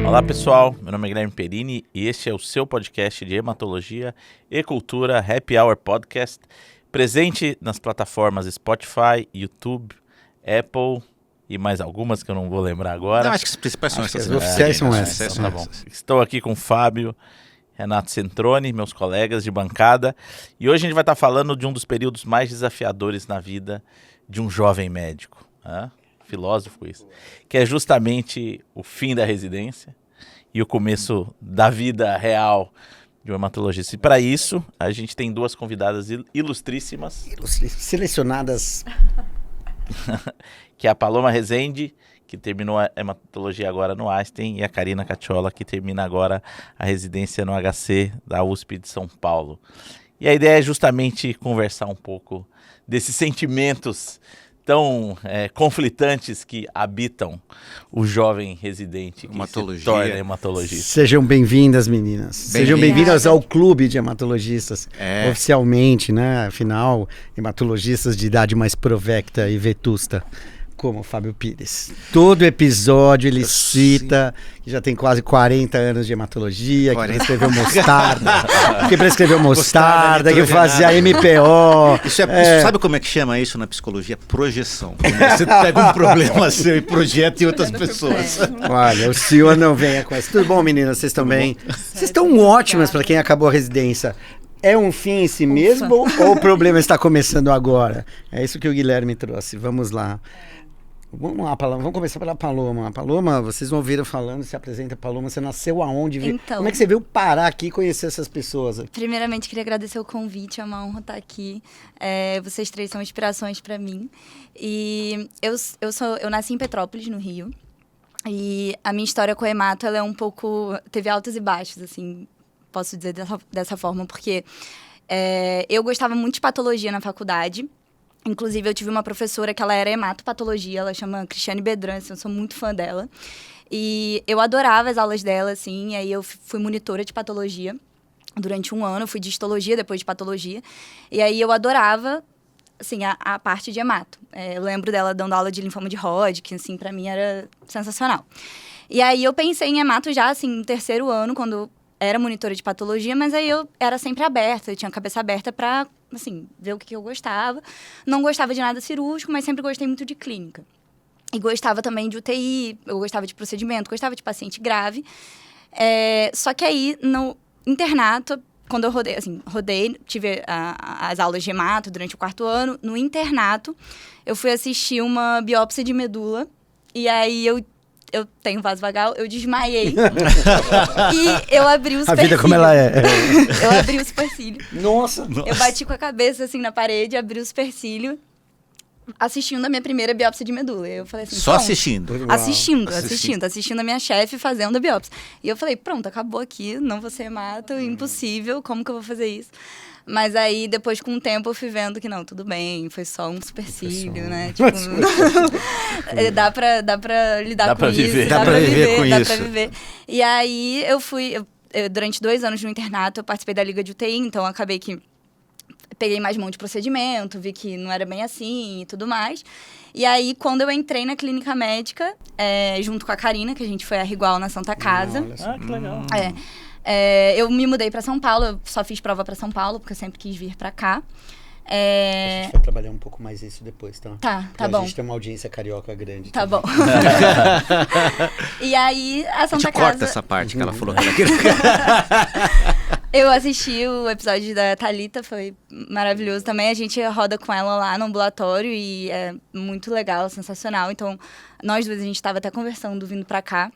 Olá pessoal, meu nome é Guilherme Perini e este é o seu podcast de hematologia e cultura Happy Hour Podcast, presente nas plataformas Spotify, YouTube, Apple e mais algumas que eu não vou lembrar agora. Não, acho que as principais são essas. As oficiais são essas. Então, tá bom. Estou aqui com o Fábio, Renato Centroni, meus colegas de bancada, e hoje a gente vai estar falando de um dos períodos mais desafiadores na vida de um jovem médico, filósofo isso, que é justamente o fim da residência e o começo da vida real de um hematologista. E para isso, a gente tem duas convidadas ilustríssimas. Selecionadas. Que é a Paloma Rezende, que terminou a hematologia agora no Einstein, e a Karina Cacciola, que termina agora a residência no HC da USP de São Paulo. E a ideia é justamente conversar um pouco desses sentimentos tão conflitantes que habitam o jovem residente que se torna hematologista. Sejam bem-vindas, meninas. Sejam bem-vindas ao clube de hematologistas. Oficialmente, né? Afinal, hematologistas de idade mais provecta e vetusta, como o Fábio Pires. Todo episódio ele cita que já tem quase 40 anos de hematologia, que prescreveu mostarda, que fazia MPO. Isso sabe como é que chama isso na psicologia? Projeção. Você pega um problema seu e projeta em outras pessoas. Olha, o senhor não venha com essa. Tudo bom, meninas? Vocês estão bem? Vocês estão ótimas para quem acabou a residência. É um fim em si mesmo ou o problema está começando agora? É isso que o Guilherme trouxe. Vamos lá. Vamos lá, Paloma. Vamos começar pela Paloma. Paloma, vocês ouviram falando, se apresenta, Paloma. Você nasceu aonde? Então, como é que você veio parar aqui e conhecer essas pessoas? Primeiramente, queria agradecer o convite, é uma honra estar aqui. Vocês três são inspirações para mim. E eu nasci em Petrópolis, no Rio. E a minha história com a hemato, ela é um pouco... Teve altos e baixos, assim, posso dizer dessa forma, porque eu gostava muito de patologia na faculdade. Inclusive, eu tive uma professora que ela era hematopatologia, ela chama Cristiane Bedran, eu sou muito fã dela. E eu adorava as aulas dela, assim, e aí eu fui monitora de patologia durante um ano, fui de histologia, depois de patologia. E aí eu adorava, assim, a parte de hemato. Eu lembro dela dando aula de linfoma de Hodgkin, assim, pra mim era sensacional. E aí eu pensei em hemato já, assim, no terceiro ano, quando era monitora de patologia, mas aí eu era sempre aberta, eu tinha a cabeça aberta pra, assim, ver o que eu gostava. Não gostava de nada cirúrgico, mas sempre gostei muito de clínica. E gostava também de UTI, eu gostava de procedimento, gostava de paciente grave. Só que aí, no internato, quando eu rodei, tive as aulas de hemato durante o quarto ano. No internato, eu fui assistir uma biópsia de medula. E aí, eu tenho vaso vagal, eu desmaiei. E eu abri o supercílio. A vida como ela é. Eu abri o supercílio. Nossa. Eu bati com a cabeça, assim, na parede, abri o supercílio, assistindo a minha primeira biópsia de medula. Eu falei assim... Só assistindo? Assistindo a minha chefe fazendo a biópsia. E eu falei, pronto, acabou aqui, não vou ser hemato, impossível, como que eu vou fazer isso? Mas aí, depois, com o tempo, eu fui vendo que não, tudo bem, foi só um supercílio, né? Tipo, dá pra lidar com isso. Dá pra viver. E aí, eu durante 2 anos no internato, eu participei da Liga de UTI, então acabei que peguei mais mão de procedimento, vi que não era bem assim e tudo mais. E aí, quando eu entrei na clínica médica, junto com a Karina, que a gente foi a Rigual na Santa Casa. Que legal. Eu me mudei para São Paulo, eu só fiz prova para São Paulo, porque eu sempre quis vir para cá. A gente vai trabalhar um pouco mais isso depois, tá? Tá bom. A gente tem uma audiência carioca grande. Tá bom. E aí, a Santa Casa... corta essa parte que ela falou. Eu assisti o episódio da Thalita, foi maravilhoso também. A gente roda com ela lá no ambulatório e é muito legal, sensacional. Então, nós duas, a gente estava até conversando, vindo pra cá.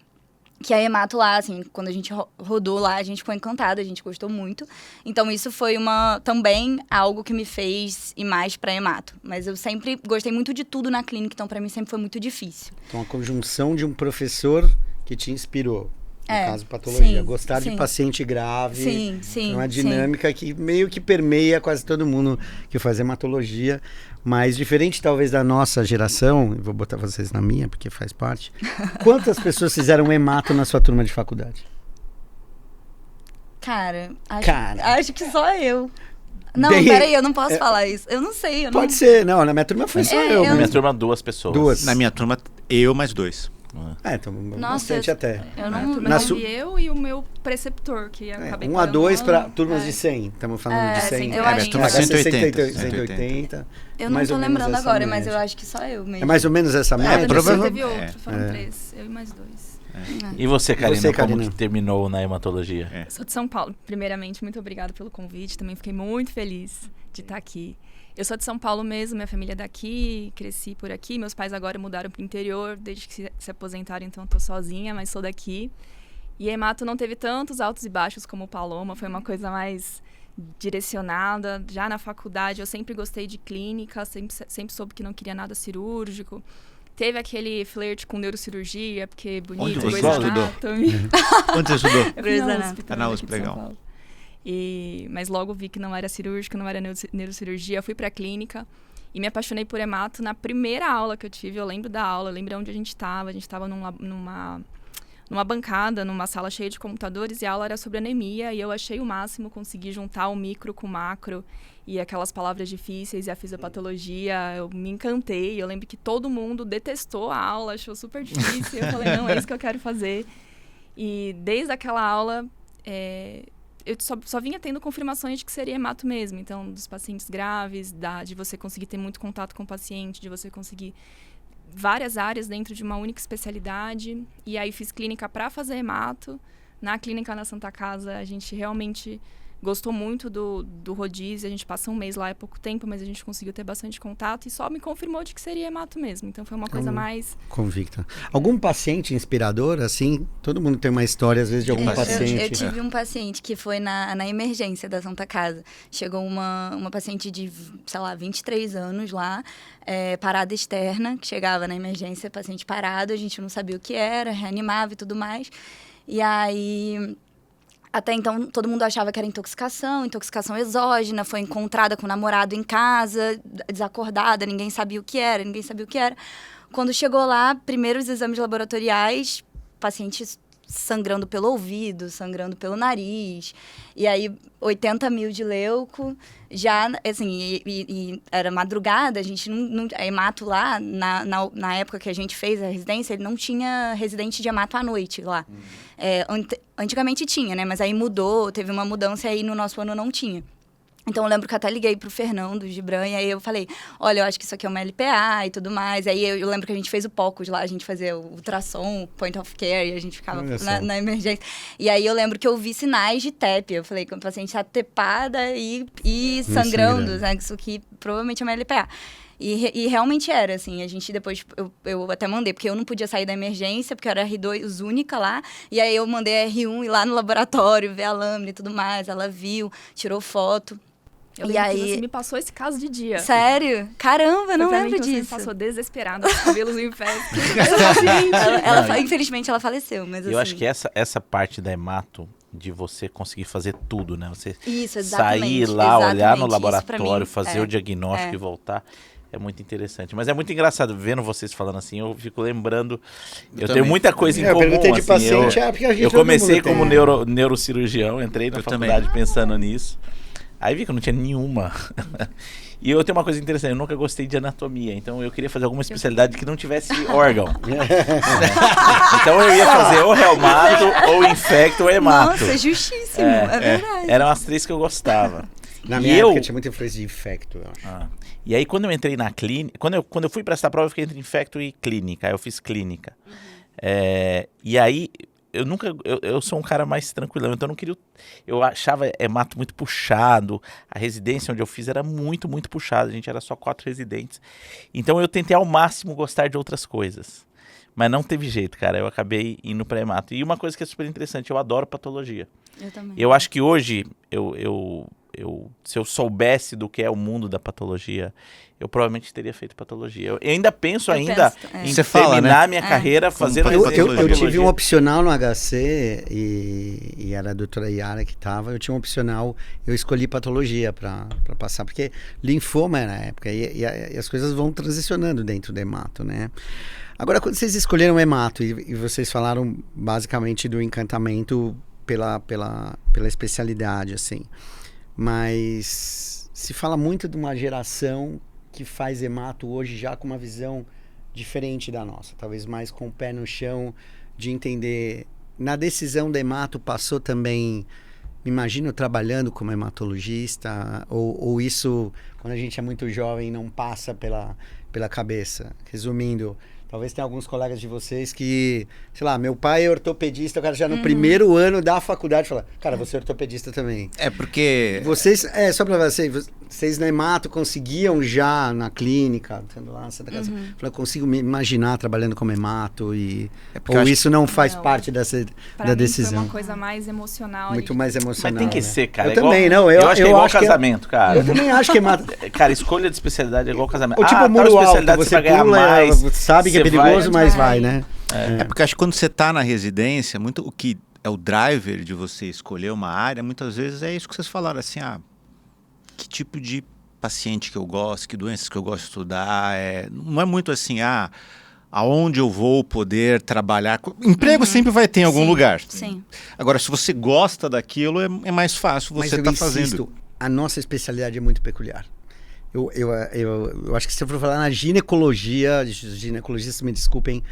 Que a hemato lá, assim, quando a gente rodou lá, a gente ficou encantada, a gente gostou muito. Então, isso foi também algo que me fez ir mais pra hemato. Mas eu sempre gostei muito de tudo na clínica, então pra mim sempre foi muito difícil. Então, a conjunção de um professor que te inspirou. No caso, patologia. Sim, gostar de paciente grave. Sim. É uma dinâmica que meio que permeia quase todo mundo que faz hematologia. Mas diferente, talvez, da nossa geração, vou botar vocês na minha, porque faz parte. Quantas pessoas fizeram hemato na sua turma de faculdade? Cara, acho que só eu. Não, Bem, peraí, eu não posso falar isso. Eu não sei. Pode ser, não. Na minha turma foi só eu. Na minha turma, 2 pessoas. 2. Na minha turma, eu mais 2. Então Nossa, bastante até. Eu não... Na Mas su- eu e o meu preceptor, que acabei 1 a 2 para parando. turmas de 100. Estamos falando de 100. eu acho turma HC 180. 180. Eu não mais tô ou menos lembrando essa agora, mas média. eu acho que só eu mesmo. É mais ou menos essa média? Depois provavelmente- teve outro, foram 3. Eu e mais 2. E você, Karina, Você, como Karina? que terminou na hematologia? Eu sou de São Paulo. Primeiramente, muito obrigada pelo convite. Também fiquei muito feliz de estar aqui. Eu sou de São Paulo mesmo, minha família é daqui, cresci por aqui. Meus pais agora mudaram para o interior, desde que se aposentaram, então estou sozinha, mas sou daqui. E a hemato não teve tantos altos e baixos como o Paloma, foi uma coisa mais direcionada. Já na faculdade eu sempre gostei de clínica, sempre soube que não queria nada cirúrgico. Teve aquele flerte com neurocirurgia, porque bonito, Onde você Grey's estudou? Anatomy. Onde você estudou? Eu Grey's fui na Anatomy. USP, Tá na também, USP, aqui de São legal. Paulo. Mas logo vi que não era cirúrgico, não era neurocirurgia. Fui pra clínica e me apaixonei por hemato na primeira aula que eu tive. Eu lembro da aula, eu lembro onde a gente estava. A gente estava numa bancada, numa sala cheia de computadores, e a aula era sobre anemia. E eu achei o máximo conseguir juntar o micro com o macro e aquelas palavras difíceis e a fisiopatologia. Eu me encantei. Eu lembro que todo mundo detestou a aula, achou super difícil. Eu falei, não, é isso que eu quero fazer. E desde aquela aula, eu só vinha tendo confirmações de que seria hemato mesmo. Então, dos pacientes graves, de você conseguir ter muito contato com o paciente, de você conseguir várias áreas dentro de uma única especialidade. E aí fiz clínica para fazer hemato. Na clínica na Santa Casa, a gente realmente gostou muito do rodízio. A gente passou um mês lá há pouco tempo, mas a gente conseguiu ter bastante contato e só me confirmou de que seria hemato mesmo. Então foi uma coisa mais... Convicta. Algum paciente inspirador, assim? Todo mundo tem uma história, às vezes, de algum paciente. Eu tive um paciente que foi na emergência da Santa Casa. Chegou uma paciente de, sei lá, 23 anos lá, parada externa, que chegava na emergência, paciente parado, a gente não sabia o que era, reanimava e tudo mais. E aí... Até então, todo mundo achava que era intoxicação exógena, foi encontrada com o namorado em casa, desacordada, ninguém sabia o que era. Quando chegou lá, primeiros exames laboratoriais, paciente sangrando pelo ouvido, sangrando pelo nariz, e aí 80 mil de leuco, já, assim, e era madrugada, a gente não a hemato lá, na época que a gente fez a residência, ele não tinha residente de hemato à noite lá. Antigamente tinha, né, mas aí mudou, teve uma mudança e aí no nosso ano não tinha. Então, eu lembro que eu até liguei pro Fernando Gibran, e aí eu falei, olha, eu acho que isso aqui é uma LPA e tudo mais. Aí eu lembro que a gente fez o POCUS lá, a gente fazia o ultrassom, point of care, e a gente ficava na emergência. E aí eu lembro que eu vi sinais de TEP. Eu falei que o paciente tá tepada e sangrando, né? Isso aqui provavelmente é uma LPA. E realmente era, assim, a gente depois, eu até mandei, porque eu não podia sair da emergência, porque eu era R2 única lá, e aí eu mandei a R1 ir lá no laboratório, ver a lâmina e tudo mais, ela viu, tirou foto. Eu E lembro aí... que você me passou esse caso de dia. Sério? Caramba, eu não Foi pra lembro mim que disso. Você me passou desesperada, os cabelos em festa. Infelizmente ela faleceu, mas Eu assim... acho que essa parte da hemato, de você conseguir fazer tudo, né? Você Isso, exatamente. sair lá, olhar no Exatamente. Isso pra laboratório, mim, fazer o diagnóstico e voltar. É muito interessante. Mas é muito engraçado, vendo vocês falando assim, eu fico lembrando... Eu tenho também. muita coisa em Eu comum, perguntei de assim, paciente, porque a gente eu todo comecei mundo tem. como neurocirurgião, entrei na Eu faculdade também. pensando nisso. Aí vi que eu não tinha nenhuma. E eu tenho uma coisa interessante, eu nunca gostei de anatomia, então eu queria fazer alguma especialidade que não tivesse órgão. Então eu ia fazer ou reumato, ou infecto, ou hemato. Nossa, justíssimo, é verdade. Eram as três que eu gostava. Na E minha eu- época tinha muita influência de infecto, eu acho. E aí quando eu entrei na clínica, quando eu fui para essa prova, eu fiquei entre infecto e clínica, aí eu fiz clínica. E aí eu sou um cara mais tranquilão, então eu não queria... Eu achava hemato muito puxado, a residência onde eu fiz era muito, muito puxada, a gente era só 4 residentes. Então eu tentei ao máximo gostar de outras coisas. Mas não teve jeito, cara, eu acabei indo para hemato. E uma coisa que é super interessante, eu adoro patologia. Eu também. Eu acho que hoje, se eu soubesse do que é o mundo da patologia, eu provavelmente teria feito patologia. Eu ainda penso em Você fala, terminar né? minha carreira fazendo faz residência de Eu tive patologia. um opcional no HC e era a doutora Yara que estava. Eu tinha um opcional, eu escolhi patologia para passar, porque linfoma era na época e as coisas vão transicionando dentro do hemato, né? Agora, quando vocês escolheram hemato e vocês falaram basicamente do encantamento pela especialidade, assim, mas se fala muito de uma geração que faz hemato hoje já com uma visão diferente da nossa, talvez mais com o pé no chão, de entender. Na decisão da hemato passou também, me imagino trabalhando como hematologista, ou isso, quando a gente é muito jovem, não passa pela cabeça. Resumindo, talvez tenha alguns colegas de vocês que, sei lá, meu pai é ortopedista, o cara já no primeiro ano da faculdade fala, cara, você é ortopedista também. É porque... Vocês, só pra vocês na hemato conseguiam já na clínica, tendo lá na Santa Casa, eu consigo me imaginar trabalhando como hemato ou isso não faz parte da decisão? Foi uma coisa mais emocional. Muito mais emocional. Mas tem que ser, cara. Eu também, não. Eu acho que é igual casamento, cara. Eu também acho que hemato... Cara, escolha de especialidade é igual casamento. Ou tipo tal muro alto, especialidade você vai ganhar pula, mais, sabe que é perigoso, mas vai, né? É porque acho que quando você está na residência, muito o que é o driver de você escolher uma área, muitas vezes é isso que vocês falaram, assim, que tipo de paciente que eu gosto, que doenças que eu gosto de estudar, não é muito assim, aonde eu vou poder trabalhar. Emprego sempre vai ter em algum lugar. Sim. Agora, se você gosta daquilo, é mais fácil você estar fazendo. A nossa especialidade é muito peculiar. Eu acho que se eu for falar na ginecologia, ginecologistas me desculpem,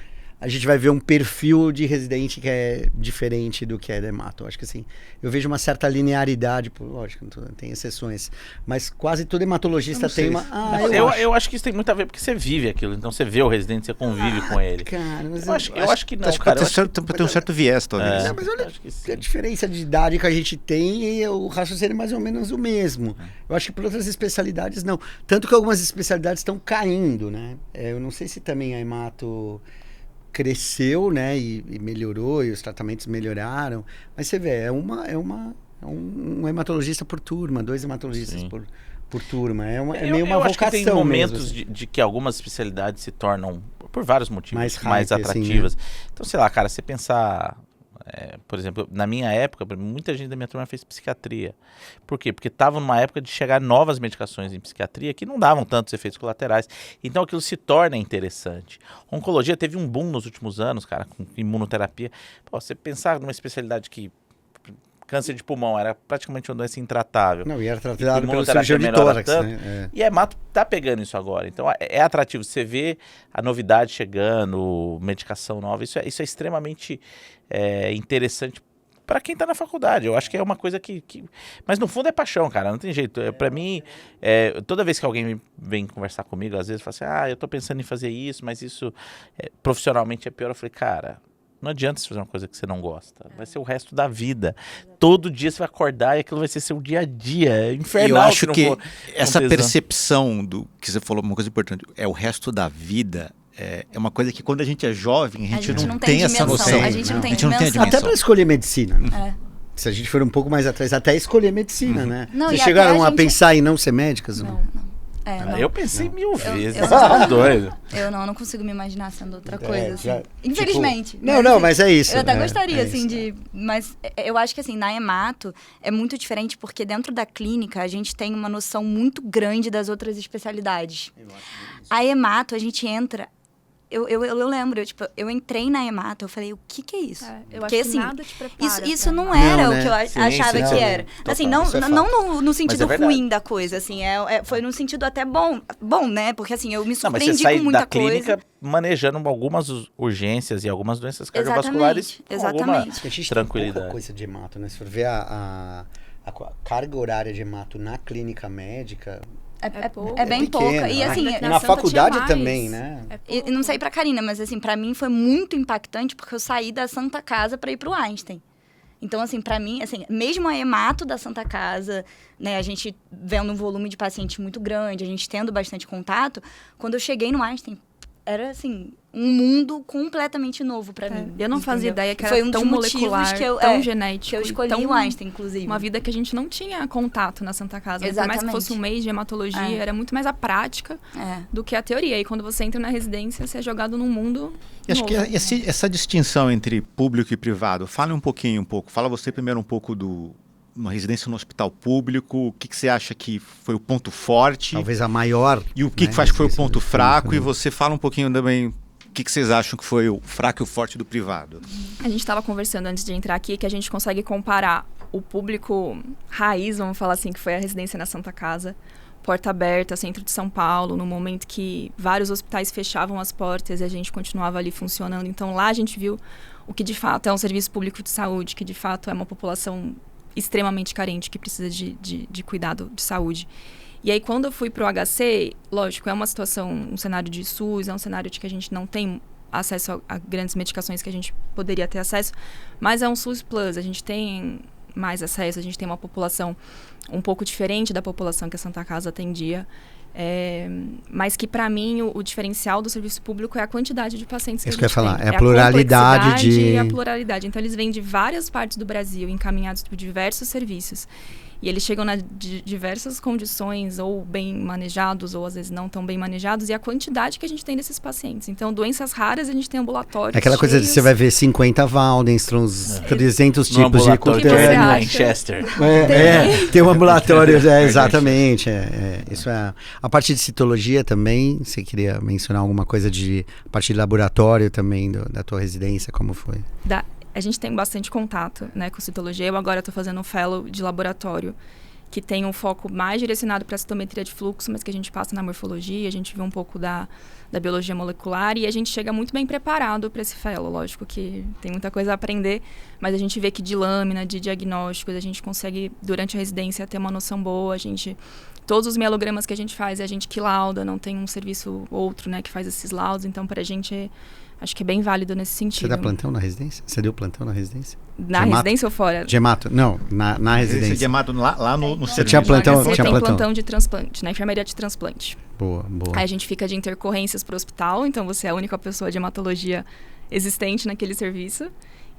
a gente vai ver um perfil de residente que é diferente do que é hemato. Eu acho que assim, eu vejo uma certa linearidade, lógico, tem exceções, mas quase todo hematologista tem uma... Eu acho que isso tem muito a ver porque você vive aquilo, então você vê o residente, você convive com ele. Cara, mas eu acho que não, cara. Tem um certo viés, talvez. Não, mas olha a diferença de idade que a gente tem e o raciocínio é mais ou menos o mesmo. Eu acho que para outras especialidades não. Tanto que algumas especialidades estão caindo, né? Eu não sei se também a hemato cresceu, né, e melhorou, e os tratamentos melhoraram, mas você vê, é um hematologista por turma, 2 hematologistas por turma, é meio uma vocação mesmo. Eu acho que tem momentos de que algumas especialidades se tornam, por vários motivos, mais atrativas. Assim, né? Então, sei lá, cara, você pensar... por exemplo, na minha época, muita gente da minha turma fez psiquiatria. Por quê? Porque estava numa época de chegar novas medicações em psiquiatria que não davam tantos efeitos colaterais. Então aquilo se torna interessante. Oncologia teve um boom nos últimos anos, cara, com imunoterapia. Pô, você pensar numa especialidade que câncer de pulmão era praticamente uma doença intratável. Não, e era tratado pelo cirurgião de tórax, né? E a hemato tá pegando isso agora. Então é atrativo. Você vê a novidade chegando, medicação nova. Isso é extremamente interessante para quem tá na faculdade. Eu acho que é uma coisa que... Mas no fundo é paixão, cara. Não tem jeito. Para mim, toda vez que alguém vem conversar comigo, às vezes fala assim, eu tô pensando em fazer isso, mas isso profissionalmente é pior. Eu falei, cara... Não adianta você fazer uma coisa que você não gosta. Vai ser o resto da vida. Todo dia você vai acordar e aquilo vai ser seu dia a dia. É infernal. Eu acho que essa percepção do que você falou, uma coisa importante, é o resto da vida. É uma coisa que quando a gente é jovem, a gente não tem essa noção. A gente não tem dimensão. Até para escolher medicina. Né? Se a gente for um pouco mais atrás, até escolher medicina, né? Não, vocês chegaram a pensar em não ser médicas? Não. Eu pensei 1000 vezes. Você tá doido. Eu não consigo me imaginar sendo outra coisa, assim. Infelizmente. Tipo, não, mas é isso. Eu até gostaria, assim, de... Mas eu acho que, assim, na hemato é muito diferente porque dentro da clínica a gente tem uma noção muito grande das outras especialidades. A hemato, a gente entra... Eu lembro, eu entrei na hemato, eu falei, o que é isso? Eu acho que nada te prepara. Isso não era o que eu achava que era. Total, assim, não no sentido ruim da coisa, assim, foi no sentido até bom, né? Porque assim, eu me surpreendi com muita coisa. Mas você sai da clínica manejando algumas urgências e algumas doenças cardiovasculares com alguma tranquilidade. Tem pouca coisa de hemato, né? Se for ver a carga horária de hemato na clínica médica... É bem pouca. E assim, na faculdade também, né? E não sei pra Karina, mas assim, pra mim foi muito impactante porque eu saí da Santa Casa pra ir pro Einstein. Então, assim, pra mim, assim, mesmo a hemato da Santa Casa, né, a gente vendo um volume de pacientes muito grande, a gente tendo bastante contato, quando eu cheguei no Einstein, era assim, um mundo completamente novo pra mim. Eu não fazia ideia que foi era tão molecular, tão genético. Que eu escolhi o Einstein, inclusive. Uma vida que a gente não tinha contato na Santa Casa. Exatamente. Por mais que fosse um mês de hematologia, era muito mais a prática do que a teoria. E quando você entra na residência, você é jogado num mundo e acho novo. Que essa distinção entre público e privado, fala um pouco. Fala você primeiro um pouco uma residência no hospital público, o que você acha que foi o ponto forte? Talvez a maior. E o que faz que foi o ponto fraco? E você fala um pouquinho também o que vocês acham que foi o fraco e o forte do privado? A gente estava conversando antes de entrar aqui que a gente consegue comparar o público raiz, vamos falar assim, que foi a residência na Santa Casa, porta aberta, centro de São Paulo, no momento que vários hospitais fechavam as portas e a gente continuava ali funcionando. Então, lá a gente viu o que de fato é um serviço público de saúde, que de fato é uma população extremamente carente, que precisa de cuidado de saúde. E aí, quando eu fui para o HC, lógico, é uma situação, um cenário de SUS, é um cenário de que a gente não tem acesso a grandes medicações que a gente poderia ter acesso, mas é um SUS Plus, a gente tem mais acesso, a gente tem uma população um pouco diferente da população que a Santa Casa atendia, mas que para mim o diferencial do serviço público é a quantidade de pacientes que a gente tem. Isso que eu ia falar, é a pluralidade e a pluralidade. Então eles vêm de várias partes do Brasil, encaminhados por diversos serviços. E eles chegam de diversas condições, ou bem manejados, ou às vezes não tão bem manejados, e a quantidade que a gente tem desses pacientes. Então, doenças raras, a gente tem ambulatórios aquela coisa cheios. de você vai ver 50 Waldenströms, 300 tipos de cutâneo. em Manchester. Tem um ambulatório, exatamente. Isso é. A parte de citologia também, você queria mencionar alguma coisa a parte de laboratório também, da tua residência, como foi? A gente tem bastante contato, né, com citologia. Eu agora estou fazendo um fellow de laboratório, que tem um foco mais direcionado para a citometria de fluxo, mas que a gente passa na morfologia, a gente vê um pouco da biologia molecular e a gente chega muito bem preparado para esse fellow. Lógico que tem muita coisa a aprender, mas a gente vê que de lâmina, de diagnósticos, a gente consegue, durante a residência, ter uma noção boa. Todos os mielogramas que a gente faz, é a gente que lauda, não tem um serviço outro, né, que faz esses laudos. Então, para a gente, acho que é bem válido nesse sentido. Você dá plantão na residência? Você deu plantão na residência? Na residência ou fora? De hemato? Não, na residência. De hemato lá no Você serviço. tinha plantão? Você Tinha tem plantão. plantão de transplante, na enfermaria de transplante. Boa. Aí a gente fica de intercorrências para o hospital, então você é a única pessoa de hematologia existente naquele serviço.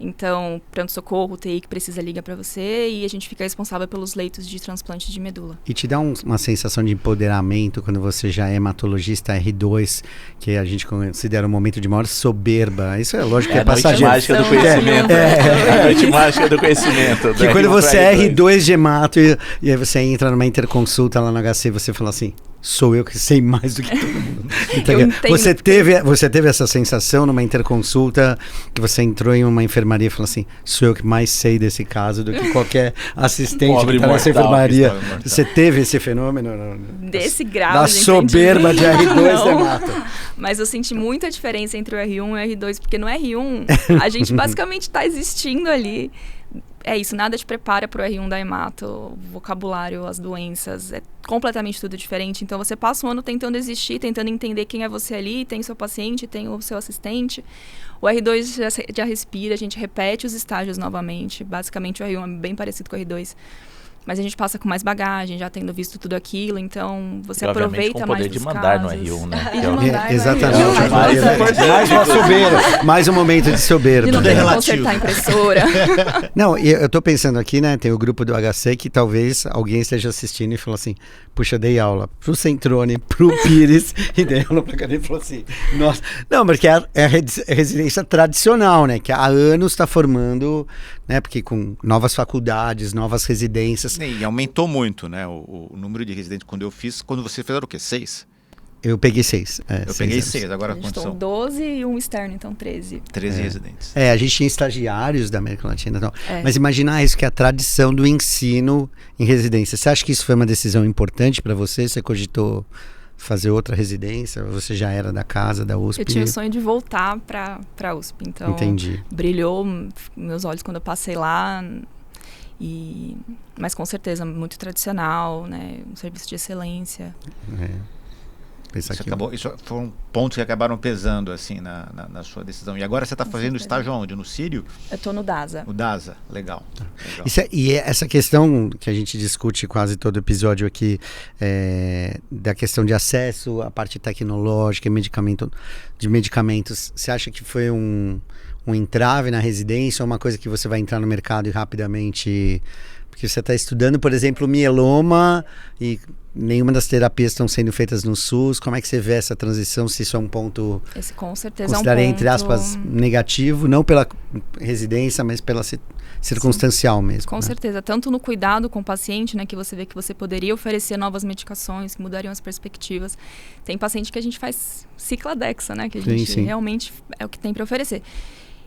Então, pronto-socorro, TI que precisa liga para você e a gente fica responsável pelos leitos de transplante de medula. E te dá uma sensação de empoderamento quando você já é hematologista R2, que a gente considera um momento de maior soberba. Isso é lógico que é passageiro. A noite mágica do conhecimento. A noite mágica do conhecimento. Que quando você é R2 de hemato e aí você entra numa interconsulta lá no HC e você fala assim, sou eu que sei mais do que todo mundo. Então, você teve essa sensação numa interconsulta que você entrou em uma enfermaria e falou assim, sou eu que mais sei desse caso do que qualquer assistente que está nessa enfermaria. Você teve esse fenômeno? Desse grau. Da soberba de R2 de hemato. Mas eu senti muita diferença entre o R1 e o R2, porque no R1 a gente basicamente está existindo ali. É isso, nada te prepara para o R1 da hemato, o vocabulário, as doenças, é completamente tudo diferente. Então você passa um ano tentando existir, tentando entender quem é você ali, tem o seu paciente, tem o seu assistente. O R2 já respira, a gente repete os estágios novamente. Basicamente o R1 é bem parecido com o R2. Mas a gente passa com mais bagagem, já tendo visto tudo aquilo, então você aproveita mais dos casos. Com o poder de mandar no R1, né? E de mandar exatamente. Mais uma soberba. Mais um momento de soberba. De não ter que consertar a impressora. Não, e eu tô pensando aqui, né, tem o grupo do HC que talvez alguém esteja assistindo e falou assim, puxa, dei aula pro Centrone, pro Pires, e dei aula pra Cadê e falou assim, nossa. Não, porque é a residência tradicional, né, que há anos está formando, né, porque com novas faculdades, novas residências. E aumentou muito, né, o número de residentes quando eu fiz. Quando você fez era o quê? 6? Eu peguei 6. Eu peguei 6, agora quantos são? 12 e um externo, então 13. 13 residentes. A gente tinha estagiários da América Latina e tal. Mas imaginar isso, que é a tradição do ensino em residência. Você acha que isso foi uma decisão importante para você? Você cogitou fazer outra residência? Você já era da casa, da USP? Eu tinha o sonho de voltar para a USP, então entendi. Brilhou meus olhos quando eu passei lá. Mas com certeza muito tradicional, né? Um serviço de excelência. Isso foram pontos que acabaram pesando assim na sua decisão. E agora você está fazendo estágio onde? No Sírio? Eu estou no DASA. No DASA, legal. E essa questão que a gente discute quase todo episódio aqui, da questão de acesso à parte tecnológica e de medicamentos, você acha que foi um entrave na residência ou uma coisa que você vai entrar no mercado e rapidamente... Porque você está estudando, por exemplo, mieloma e nenhuma das terapias estão sendo feitas no SUS. Como é que você vê essa transição, se isso é um ponto... Esse com certeza considerei, é um ponto... entre aspas, negativo, não pela residência, mas pela circunstancial mesmo. Com certeza, tanto no cuidado com o paciente, né, que você vê que você poderia oferecer novas medicações, que mudariam as perspectivas. Tem paciente que a gente faz cicladexa, né, que a gente realmente é o que tem para oferecer.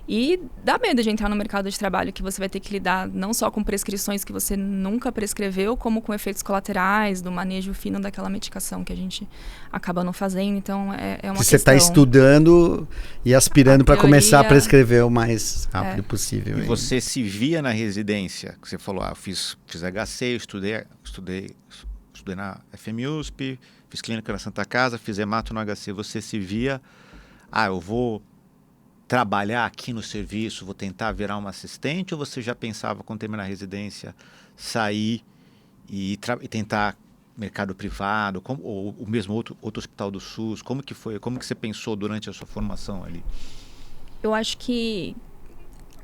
E dá medo de entrar no mercado de trabalho, que você vai ter que lidar não só com prescrições que você nunca prescreveu, como com efeitos colaterais, do manejo fino daquela medicação que a gente acaba não fazendo. Então, é uma Que você está questão. estudando e aspirando para começar a teoria- prescrever o mais rápido possível. E você se via na residência? Que você falou, eu fiz HC, estudei na FMUSP, fiz clínica na Santa Casa, fiz hemato no HC. Você se via, eu vou trabalhar aqui no serviço, vou tentar virar uma assistente, ou você já pensava, quando terminar a residência, sair e tentar mercado privado, ou o mesmo outro hospital do SUS? Como que foi? Como que você pensou durante a sua formação ali? Eu acho que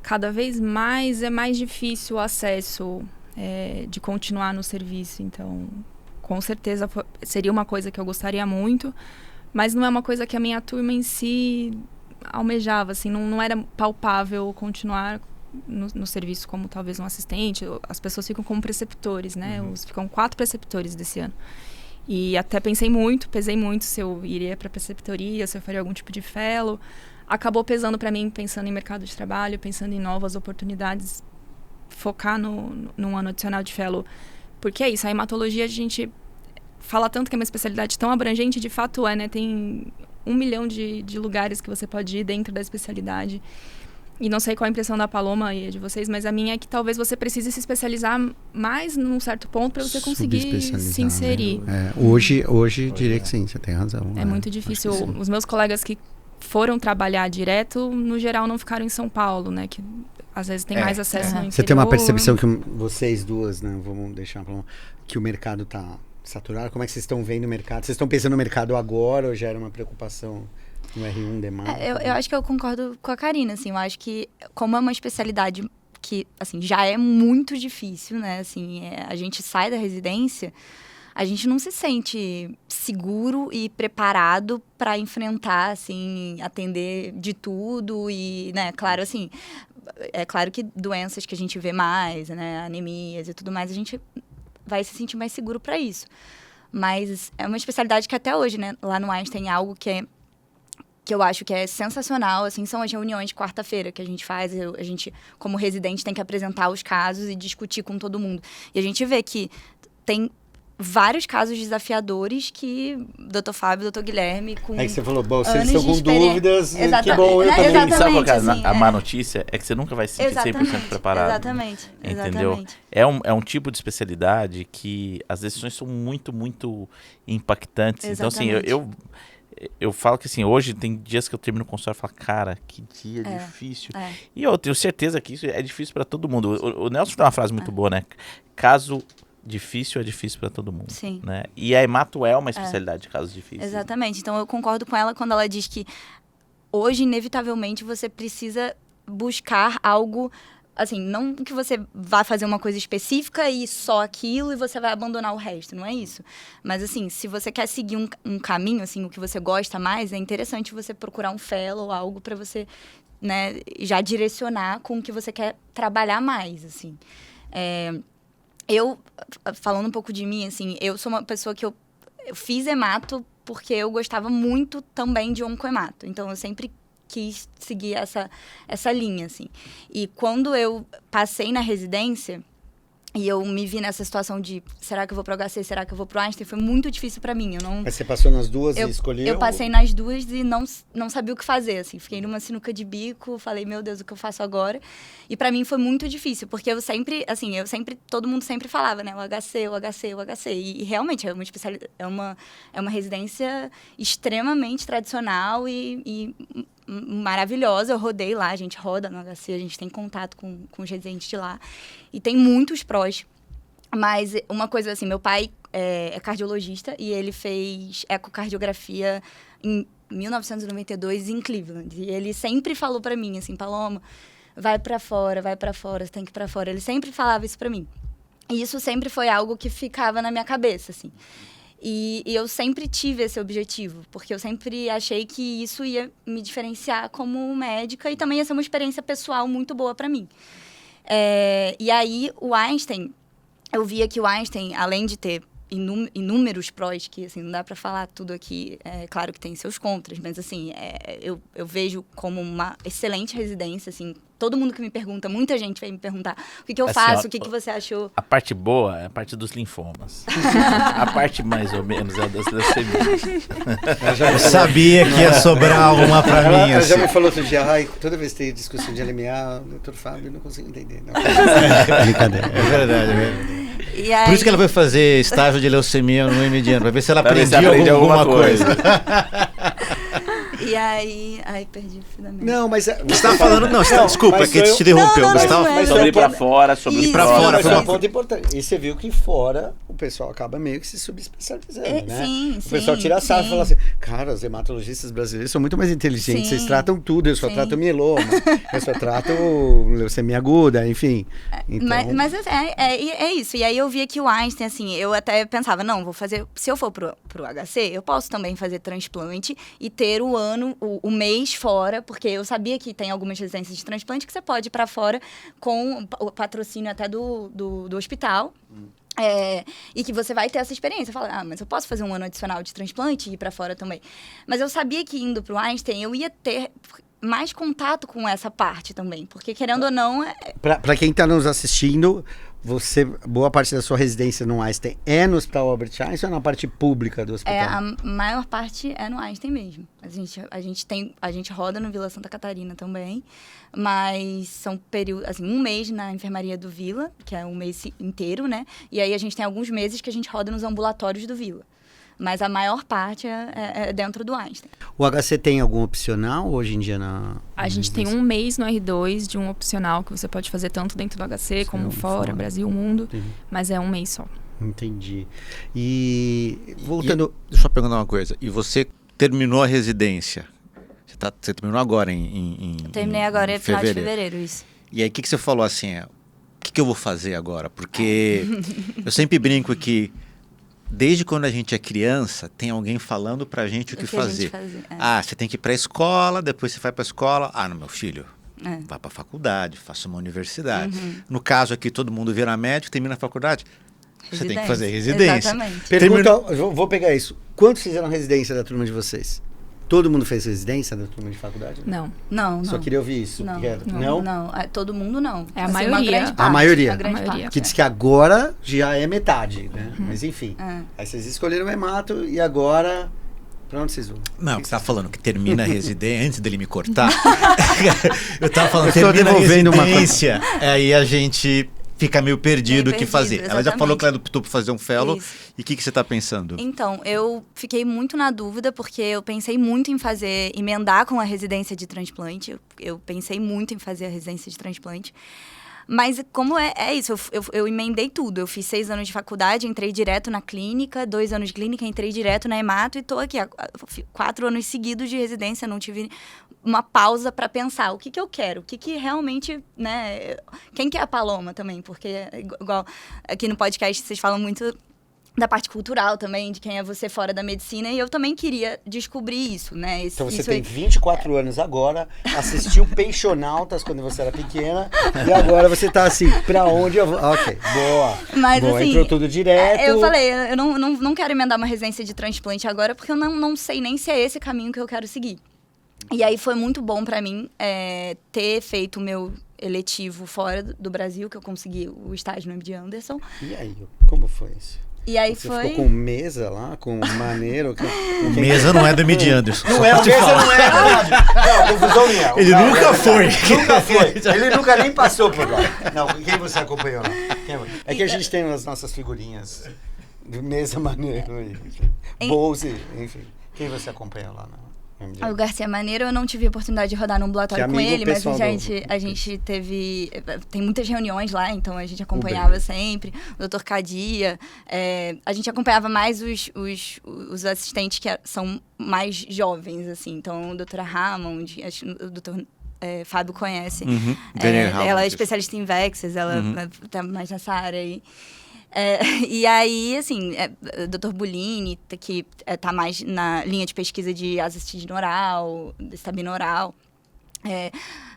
cada vez mais é mais difícil o acesso de continuar no serviço. Então, com certeza seria uma coisa que eu gostaria muito, mas não é uma coisa que a minha turma em si almejava, assim, não era palpável continuar no serviço como talvez um assistente. As pessoas ficam como preceptores, né? Ficam 4 preceptores desse ano. E até pesei muito se eu iria para preceptoria, se eu faria algum tipo de fellow. Acabou pesando para mim, pensando em mercado de trabalho, pensando em novas oportunidades, focar num ano adicional de fellow. Porque é isso, a hematologia, a gente fala tanto que é uma especialidade tão abrangente, de fato né? Tem 1 milhão de lugares que você pode ir dentro da especialidade. E não sei qual a impressão da Paloma e de vocês, mas a minha é que talvez você precise se especializar mais num certo ponto para você conseguir se inserir. Né? Hoje diria que sim, você tem razão. É muito difícil. Os meus colegas que foram trabalhar direto, no geral, não ficaram em São Paulo, né? Que às vezes tem mais acesso no interior. Você tem uma percepção que vocês duas, né? Vamos deixar que o mercado está saturado. Como é que vocês estão vendo o mercado? Vocês estão pensando no mercado agora ou já era uma preocupação no R1 demanda? Eu acho que eu concordo com a Karina, assim. Eu acho que, como é uma especialidade que, assim, já é muito difícil, né? Assim, a gente sai da residência, a gente não se sente seguro e preparado para enfrentar, assim, atender de tudo e, né? Claro, assim, é claro que doenças que a gente vê mais, né? Anemias e tudo mais, a gente vai se sentir mais seguro para isso. Mas é uma especialidade que até hoje, né? Lá no Einstein tem algo que eu acho que é sensacional, assim, são as reuniões de quarta-feira que a gente faz. A gente, como residente, tem que apresentar os casos e discutir com todo mundo. E a gente vê que tem vários casos desafiadores que Dr. Fábio, Dr. Guilherme, com que você falou, bom, vocês anos estão de com experiência. dúvidas, Exatamente. que bom, eu Né? também. Exatamente, Sabe qual que é assim, a má notícia? É que você nunca vai se sentir 100% preparado. Exatamente. Entendeu? Exatamente. É um tipo de especialidade que as decisões são muito, muito impactantes. Exatamente. Então, assim, eu falo que assim, hoje tem dias que eu termino o consultório e falo, cara, que dia difícil. E eu tenho certeza que isso é difícil para todo mundo. O Nelson tem uma frase muito boa, né? Caso difícil é difícil para todo mundo. Sim. Né? E a hemato é uma especialidade de casos difíceis. Exatamente. Então, eu concordo com ela quando ela diz que hoje, inevitavelmente, você precisa buscar algo, assim, não que você vá fazer uma coisa específica e só aquilo e você vai abandonar o resto, não é isso. Mas, assim, se você quer seguir um caminho, assim, o que você gosta mais, é interessante você procurar um fellow, algo para você, né, já direcionar com o que você quer trabalhar mais, assim. Eu, falando um pouco de mim, assim, eu sou uma pessoa que eu fiz hemato porque eu gostava muito também de oncohemato. Então, eu sempre quis seguir essa linha, assim. E quando eu passei na residência e eu me vi nessa situação de será que eu vou pro HC, será que eu vou pro Einstein, foi muito difícil pra mim. Mas você passou nas duas e escolheu? Eu passei nas duas e não sabia o que fazer, assim. Fiquei numa sinuca de bico, falei, meu Deus, o que eu faço agora? E pra mim foi muito difícil, porque eu sempre, todo mundo sempre falava, né? O HC. E realmente é uma especialidade, é uma residência extremamente tradicional e maravilhosa. Eu rodei lá, a gente roda no HC, a gente tem contato com os residentes de lá. E tem muitos prós. Mas uma coisa assim, meu pai é cardiologista e ele fez ecocardiografia em 1992 em Cleveland. E ele sempre falou pra mim, assim, Paloma, vai pra fora, você tem que ir pra fora. Ele sempre falava isso pra mim. E isso sempre foi algo que ficava na minha cabeça, assim. E eu sempre tive esse objetivo, porque eu sempre achei que isso ia me diferenciar como médica e também ia ser uma experiência pessoal muito boa para mim. E aí, o Einstein, eu via que o Einstein, além de ter inúmeros prós que, assim, não dá para falar tudo aqui. É claro que tem seus contras, mas, assim, eu vejo como uma excelente residência, assim. Todo mundo que me pergunta, muita gente vai me perguntar o que eu Assim, faço, ó, o que você achou. A parte boa é a parte dos linfomas. A parte mais ou menos é a das leucemias. Eu sabia que ia sobrar uma pra mim. Ela já Assim. me falou outro dia, toda vez que tem discussão de LMA, o doutor Fábio não consigo entender. Não. Brincadeira. É verdade, é verdade. E aí, Por isso que ela vai fazer estágio de leucemia no MD, pra ver se ela Pra ver se aprendia aprende alguma alguma coisa. E aí... Ai, perdi o fio da meada. Não, mas... Você estava falando... Não, desculpa, mas que foi te interrompeu. Não, Você não, tava- não é. Sobre ir pra Isso. fora, sobre Isso. ir pra pra fora, Mas foi é uma- um ponto importante. E você viu que fora o pessoal acaba meio que se subespecializando, né? Sim, O pessoal sim, tira sarro e sim. fala assim, cara, os hematologistas brasileiros são muito mais inteligentes, Sim. vocês tratam tudo, eu só Sim. trato mieloma, eu só trato leucemia aguda, enfim. Então, Mas é isso. E aí eu via que o Einstein, assim, eu até pensava, não, vou fazer... Se eu for pro HC, eu posso também fazer transplante e ter o mês fora, porque eu sabia que tem algumas residências de transplante que você pode ir pra fora com o patrocínio até do hospital. E que você vai ter essa experiência. Fala, mas eu posso fazer um ano adicional de transplante e ir pra fora também. Mas eu sabia que indo pro Einstein, eu ia ter mais contato com essa parte também. Porque, querendo ou não, Para quem está nos assistindo, boa parte da sua residência no Einstein é no Hospital Albert Einstein ou na parte pública do hospital? a maior parte é no Einstein mesmo. A gente roda no Vila Santa Catarina também, mas são períodos, assim, um mês na enfermaria do Vila, que é um mês inteiro, né? E aí a gente tem alguns meses que a gente roda nos ambulatórios do Vila. Mas a maior parte é dentro do Einstein. O HC tem algum opcional hoje em dia na... A gente tem um mês no R2 de um opcional que você pode fazer tanto dentro do HC como fora, Brasil, mundo. Entendi. Mas é um mês só. Entendi. E voltando... Deixa eu perguntar uma coisa. E você terminou a residência? Você terminou agora Terminei agora, é final de fevereiro, isso. E aí, o que você falou assim? O que eu vou fazer agora? Porque eu sempre brinco que desde quando a gente é criança, tem alguém falando pra gente o que fazer. Você tem que ir pra escola, depois você vai pra escola. Não, meu filho, vá pra faculdade, faça uma universidade. No caso aqui, todo mundo vira médico, termina a faculdade. Você tem que fazer residência. Exatamente. Pergunta, vou pegar isso. Quantos fizeram residência da turma de vocês? Todo mundo fez residência da turma de faculdade? Não. Só queria ouvir isso. Não. Todo mundo não. É a Assim, maioria. uma grande parte, A maioria. A grande A maioria. parte. Que diz que agora já é metade, né? Mas enfim. Aí vocês escolheram o hemato e agora... Pra onde vocês vão? Não, você tá falando que termina a residência, antes dele me cortar. Eu tava falando, Eu estou termina a devolvendo uma residência, aí a gente fica meio perdido o que Meio fazer. perdido, Ela já falou que ela exatamente. optou por fazer um fellow. Isso. E o que você tá pensando? Então, eu fiquei muito na dúvida, porque eu pensei muito em emendar com a residência de transplante. Eu pensei muito em fazer a residência de transplante. Mas como é isso, eu emendei tudo. Eu fiz 6 anos de faculdade, entrei direto na clínica, 2 anos de clínica, entrei direto na hemato e tô aqui. 4 anos seguidos de residência, não tive uma pausa para pensar o que eu quero, o que realmente, né... Quem que é a Paloma também? Porque, igual aqui no podcast, vocês falam muito da parte cultural também, de quem é você fora da medicina, e eu também queria descobrir isso, né? Então você isso tem 24 anos agora, assistiu Peixonautas quando você era pequena, e agora você tá assim, pra onde eu vou? Ok, boa. Mas, boa, assim, entrou tudo direto. Eu falei, eu não quero emendar uma residência de transplante agora, porque eu não sei nem se é esse caminho que eu quero seguir. E aí foi muito bom pra mim ter feito o meu eletivo fora do Brasil, que eu consegui o estágio no MD Anderson. E aí, como foi isso? E aí Você foi... ficou com mesa lá, com maneiro? Mesa não é do MD Anderson. Não é, a mesa não é, verdade. Não, confusão minha. Ele Não, nunca foi. Nunca foi. Ele nunca nem passou por lá. Não, quem você acompanhou lá? É que a gente tem as nossas figurinhas de mesa maneiro e Bose, enfim. Quem você acompanhou lá? O Garcia Maneiro, eu não tive a oportunidade de rodar no ambulatório com ele, mas a gente teve... Tem muitas reuniões lá, então a gente acompanhava sempre. O Dr. Cadia. A gente acompanhava mais os assistentes que são mais jovens, assim. Então, o Dr. Hammond, acho que o Dr. Fábio conhece. Ela é especialista em Vexas, ela tá mais nessa área aí. E aí, assim, o Dr. Bulini, que tá mais na linha de pesquisa de azastidina oral, estabina oral.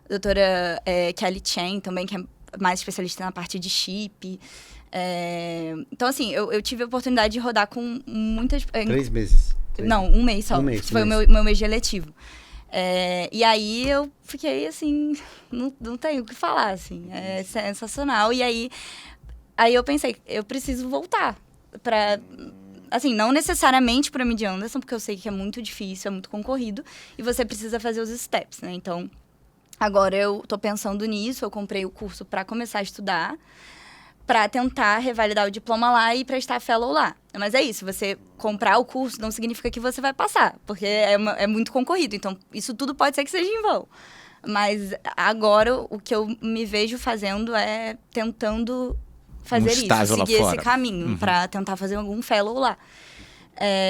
Doutora Kelly Chen também, que mais especialista na parte de chip. Então, assim, eu tive a oportunidade de rodar com muitas... 3 meses. Não, um mês só. Um mês, Foi um o mês. meu mês de eletivo. E aí eu fiquei assim, não tenho o que falar, assim. É sensacional. E aí eu pensei, eu preciso voltar pra... Assim, não necessariamente para Mid Anderson, porque eu sei que é muito difícil, é muito concorrido. E você precisa fazer os steps, né? Então, agora eu tô pensando nisso. Eu comprei o curso para começar a estudar, para tentar revalidar o diploma lá e prestar fellow lá. Mas é isso, você comprar o curso não significa que você vai passar, porque é muito concorrido. Então, isso tudo pode ser que seja em vão. Mas agora, o que eu me vejo fazendo é tentando fazer isso, estágio lá seguir esse fora. caminho, para tentar fazer algum fellow lá.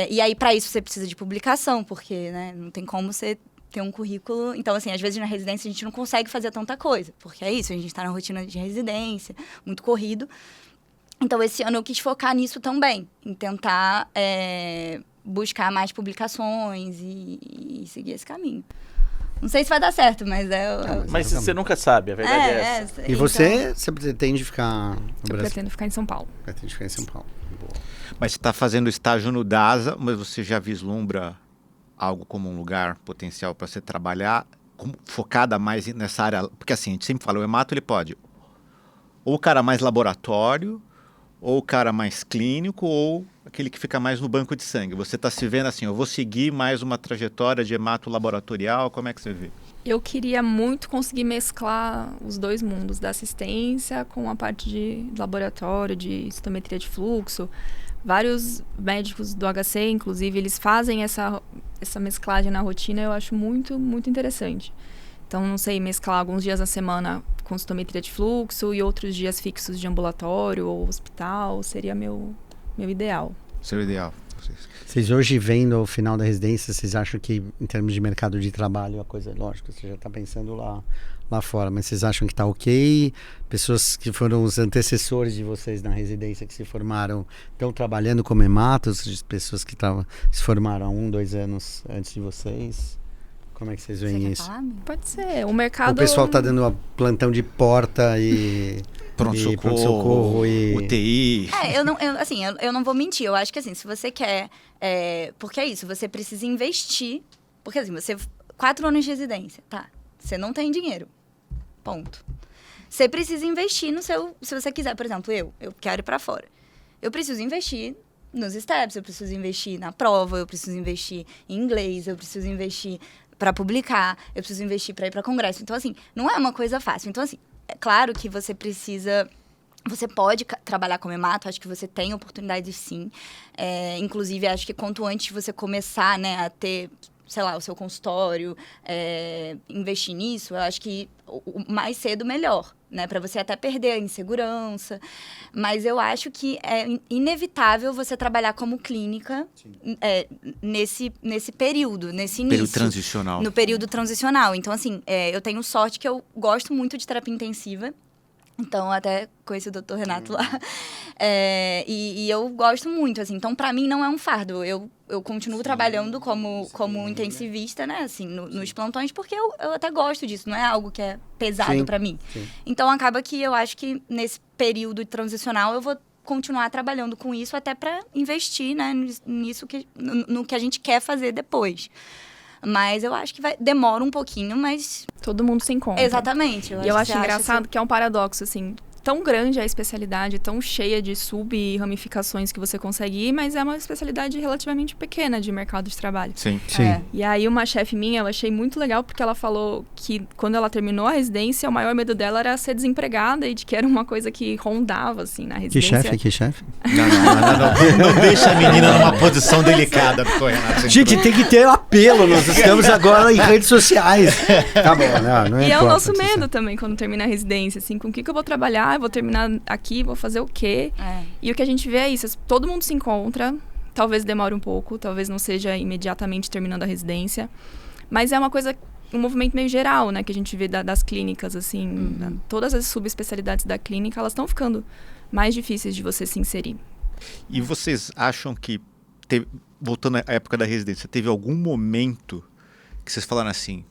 E aí, para isso, você precisa de publicação, porque, né, não tem como você ter um currículo... Então, assim, às vezes na residência a gente não consegue fazer tanta coisa, porque é isso, a gente está na rotina de residência, muito corrido. Então, esse ano eu quis focar nisso também, em tentar buscar mais publicações e seguir esse caminho. Não sei se vai dar certo, mas Mas você nunca sabe, a verdade é essa. E você pretende ficar no Eu Brasil? pretendo ficar em São Paulo. Pretende ficar em São Paulo. Boa. Mas você está fazendo estágio no DASA, mas você já vislumbra algo como um lugar potencial para você trabalhar, focada mais nessa área? Porque assim, a gente sempre fala, o hemato ele pode ou o cara mais laboratório, ou o cara mais clínico, ou aquele que fica mais no banco de sangue. Você está se vendo assim, eu vou seguir mais uma trajetória de hemato laboratorial, como é que você vê? Eu queria muito conseguir mesclar os dois mundos, da assistência com a parte de laboratório, de citometria de fluxo. Vários médicos do HC, inclusive, eles fazem essa mesclagem na rotina, eu acho muito, muito interessante. Então, não sei, mesclar alguns dias na semana com citometria de fluxo e outros dias fixos de ambulatório ou hospital seria meu ideal. Seria o ideal. Vocês hoje, vendo o final da residência, vocês acham que, em termos de mercado de trabalho, a coisa, lógico, você já está pensando lá fora, mas vocês acham que está ok? Pessoas que foram os antecessores de vocês na residência, que se formaram, estão trabalhando como hematos, pessoas que se formaram há 1, 2 anos antes de vocês? Como é que vocês veem isso? Pode ser. O mercado... O pessoal está dando plantão de porta e... Pronto-socorro, e... UTI. Eu não vou mentir. Eu acho que, assim, se você quer... porque é isso, você precisa investir. Porque, assim, 4 anos de residência, tá? Você não tem dinheiro. Ponto. Você precisa investir no seu... Se você quiser, por exemplo, eu quero ir pra fora. Eu preciso investir nos steps, eu preciso investir na prova, eu preciso investir em inglês, eu preciso investir para publicar, eu preciso investir para ir para congresso. Então, assim, não é uma coisa fácil. Então, assim, é claro que você precisa... Você pode trabalhar como hemato, acho que você tem oportunidades sim. Inclusive, acho que quanto antes você começar, né, a ter, sei lá, o seu consultório, investir nisso, eu acho que o mais cedo melhor, né, para você até perder a insegurança. Mas eu acho que é inevitável você trabalhar como clínica nesse período, nesse início. Período transicional. No período transicional. Então, assim, eu tenho sorte que eu gosto muito de terapia intensiva. Então, até conheci o Dr. Renato lá. E eu gosto muito, assim. Então, pra mim, não é um fardo. Eu continuo trabalhando como intensivista, né? Assim, nos plantões, porque eu até gosto disso. Não é algo que é pesado pra mim. Sim. Então, acaba que eu acho que nesse período transicional eu vou continuar trabalhando com isso até pra investir, né? Nisso no que a gente quer fazer depois. Mas eu acho que demora um pouquinho, mas... Todo mundo se encontra. Exatamente. E eu acho engraçado que é um paradoxo, assim... Tão grande a especialidade, tão cheia de sub-ramificações que você consegue ir, mas é uma especialidade relativamente pequena de mercado de trabalho. Sim. E aí uma chefe minha, eu achei muito legal, porque ela falou que quando ela terminou a residência, o maior medo dela era ser desempregada e de que era uma coisa que rondava, assim, na residência. Que chefe? Não deixa a menina numa posição delicada, Renato. Gente, tem que ter apelo, nós estamos agora em redes sociais. Tá bom, não E é o nosso medo também, quando termina a residência, assim, com o que eu vou trabalhar? Eu vou terminar aqui, vou fazer o quê? E o que a gente vê é isso, todo mundo se encontra, talvez demore um pouco, talvez não seja imediatamente terminando a residência, mas é uma coisa, um movimento meio geral, né, que a gente vê das clínicas, assim, todas as subespecialidades da clínica, elas estão ficando mais difíceis de você se inserir. E vocês acham que, voltando à época da residência, teve algum momento que vocês falaram assim,